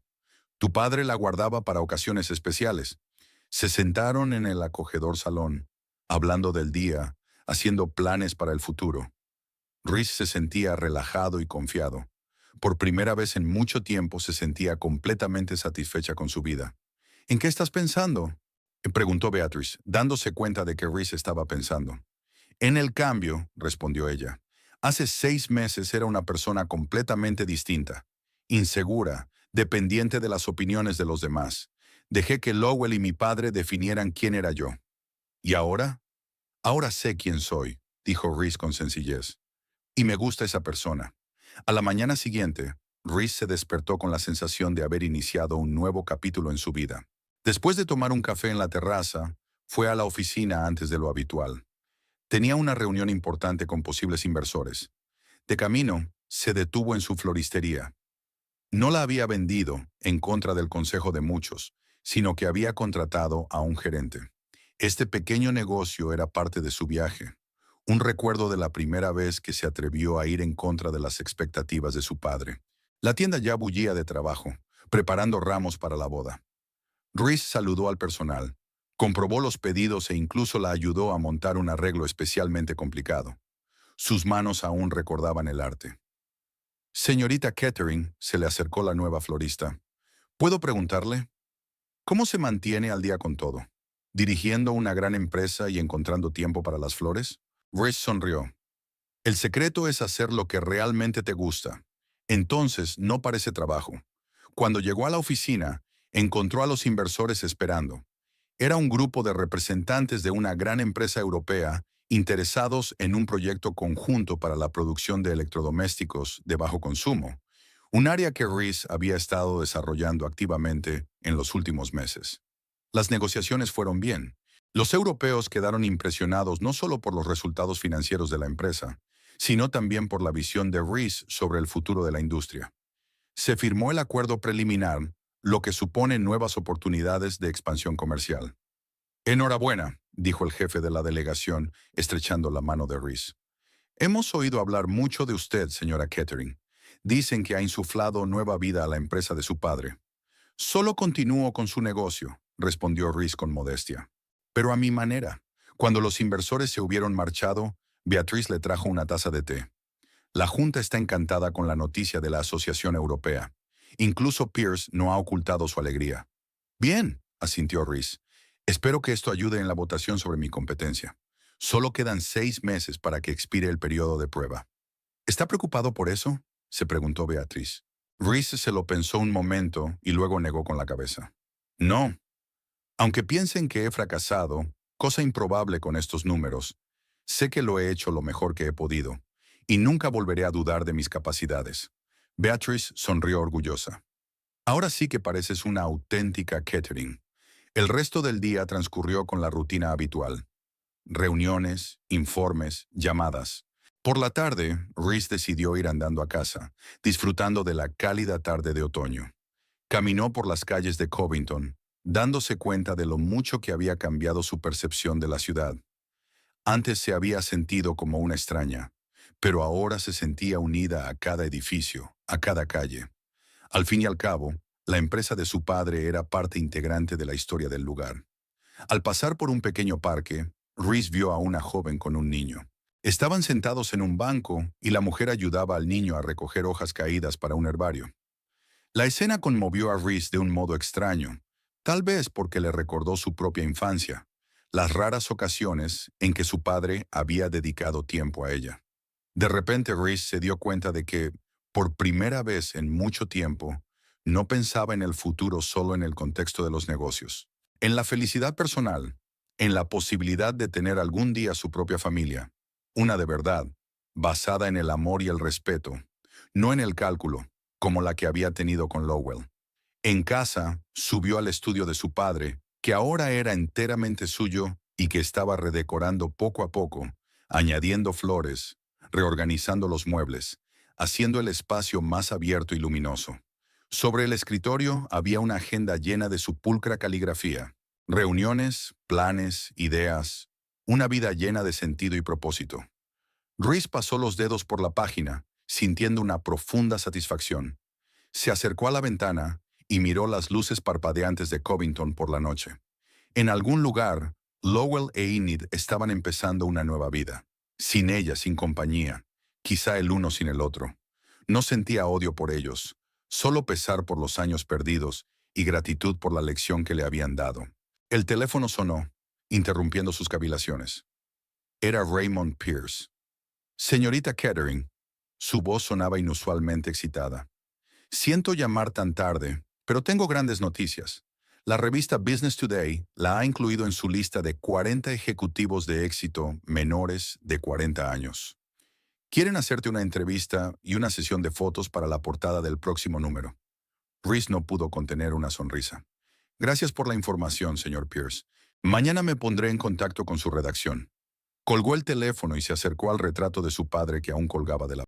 Tu padre la guardaba para ocasiones especiales. Se sentaron en el acogedor salón, hablando del día, haciendo planes para el futuro. Reese se sentía relajado y confiado. Por primera vez en mucho tiempo se sentía completamente satisfecha con su vida. ¿En qué estás pensando?, preguntó Beatrice, dándose cuenta de que Reese estaba pensando. En el cambio, respondió ella. Hace 6 meses era una persona completamente distinta, insegura, dependiente de las opiniones de los demás. Dejé que Lowell y mi padre definieran quién era yo. ¿Y ahora? Ahora sé quién soy, dijo Reese con sencillez. Y me gusta esa persona. A la mañana siguiente, Reese se despertó con la sensación de haber iniciado un nuevo capítulo en su vida. Después de tomar un café en la terraza, fue a la oficina antes de lo habitual. Tenía una reunión importante con posibles inversores. De camino, se detuvo en su floristería. No la había vendido, en contra del consejo de muchos, sino que había contratado a un gerente. Este pequeño negocio era parte de su viaje, un recuerdo de la primera vez que se atrevió a ir en contra de las expectativas de su padre. La tienda ya bullía de trabajo, preparando ramos para la boda. Reese saludó al personal, comprobó los pedidos e incluso la ayudó a montar un arreglo especialmente complicado. Sus manos aún recordaban el arte. Señorita Kettering, se le acercó la nueva florista. ¿Puedo preguntarle? ¿Cómo se mantiene al día con todo? ¿Dirigiendo una gran empresa y encontrando tiempo para las flores? Reese sonrió. El secreto es hacer lo que realmente te gusta. Entonces no parece trabajo. Cuando llegó a la oficina, encontró a los inversores esperando. Era un grupo de representantes de una gran empresa europea interesados en un proyecto conjunto para la producción de electrodomésticos de bajo consumo, un área que Reese había estado desarrollando activamente en los últimos meses. Las negociaciones fueron bien. Los europeos quedaron impresionados no solo por los resultados financieros de la empresa, sino también por la visión de Reese sobre el futuro de la industria. Se firmó el acuerdo preliminar, lo que supone nuevas oportunidades de expansión comercial. Enhorabuena, dijo el jefe de la delegación, estrechando la mano de Reese. Hemos oído hablar mucho de usted, señora Kettering. Dicen que ha insuflado nueva vida a la empresa de su padre. Solo continúo con su negocio, respondió Reese con modestia. Pero a mi manera. Cuando los inversores se hubieron marchado, Beatriz le trajo una taza de té. La Junta está encantada con la noticia de la Asociación Europea. Incluso Pierce no ha ocultado su alegría. Bien, asintió Reese. Espero que esto ayude en la votación sobre mi competencia. Solo quedan 6 meses para que expire el periodo de prueba. ¿Está preocupado por eso?, se preguntó Beatriz. Reese se lo pensó un momento y luego negó con la cabeza. No, aunque piensen que he fracasado, cosa improbable con estos números, sé que lo he hecho lo mejor que he podido, y nunca volveré a dudar de mis capacidades. Beatriz sonrió orgullosa. Ahora sí que pareces una auténtica Kettering. El resto del día transcurrió con la rutina habitual. Reuniones, informes, llamadas. Por la tarde, Reese decidió ir andando a casa, disfrutando de la cálida tarde de otoño. Caminó por las calles de Covington, dándose cuenta de lo mucho que había cambiado su percepción de la ciudad. Antes se había sentido como una extraña, pero ahora se sentía unida a cada edificio, a cada calle. Al fin y al cabo, la empresa de su padre era parte integrante de la historia del lugar. Al pasar por un pequeño parque, Reese vio a una joven con un niño. Estaban sentados en un banco y la mujer ayudaba al niño a recoger hojas caídas para un herbario. La escena conmovió a Reese de un modo extraño, tal vez porque le recordó su propia infancia, las raras ocasiones en que su padre había dedicado tiempo a ella. De repente Reese se dio cuenta de que, por primera vez en mucho tiempo, no pensaba en el futuro solo en el contexto de los negocios. En la felicidad personal, en la posibilidad de tener algún día su propia familia, una de verdad, basada en el amor y el respeto, no en el cálculo, como la que había tenido con Lowell. En casa, subió al estudio de su padre, que ahora era enteramente suyo y que estaba redecorando poco a poco, añadiendo flores, reorganizando los muebles, haciendo el espacio más abierto y luminoso. Sobre el escritorio había una agenda llena de su pulcra caligrafía, reuniones, planes, ideas, una vida llena de sentido y propósito. Reese pasó los dedos por la página, sintiendo una profunda satisfacción. Se acercó a la ventana y miró las luces parpadeantes de Covington por la noche. En algún lugar, Lowell e Enid estaban empezando una nueva vida. Sin ella, sin compañía, quizá el uno sin el otro. No sentía odio por ellos, solo pesar por los años perdidos y gratitud por la lección que le habían dado. El teléfono sonó, interrumpiendo sus cavilaciones. Era Raymond Pierce. Señorita Kettering. Su voz sonaba inusualmente excitada. Siento llamar tan tarde, pero tengo grandes noticias. La revista Business Today la ha incluido en su lista de 40 ejecutivos de éxito menores de 40 años. Quieren hacerte una entrevista y una sesión de fotos para la portada del próximo número. Reese no pudo contener una sonrisa. Gracias por la información, señor Pierce. Mañana me pondré en contacto con su redacción. Colgó el teléfono y se acercó al retrato de su padre que aún colgaba de la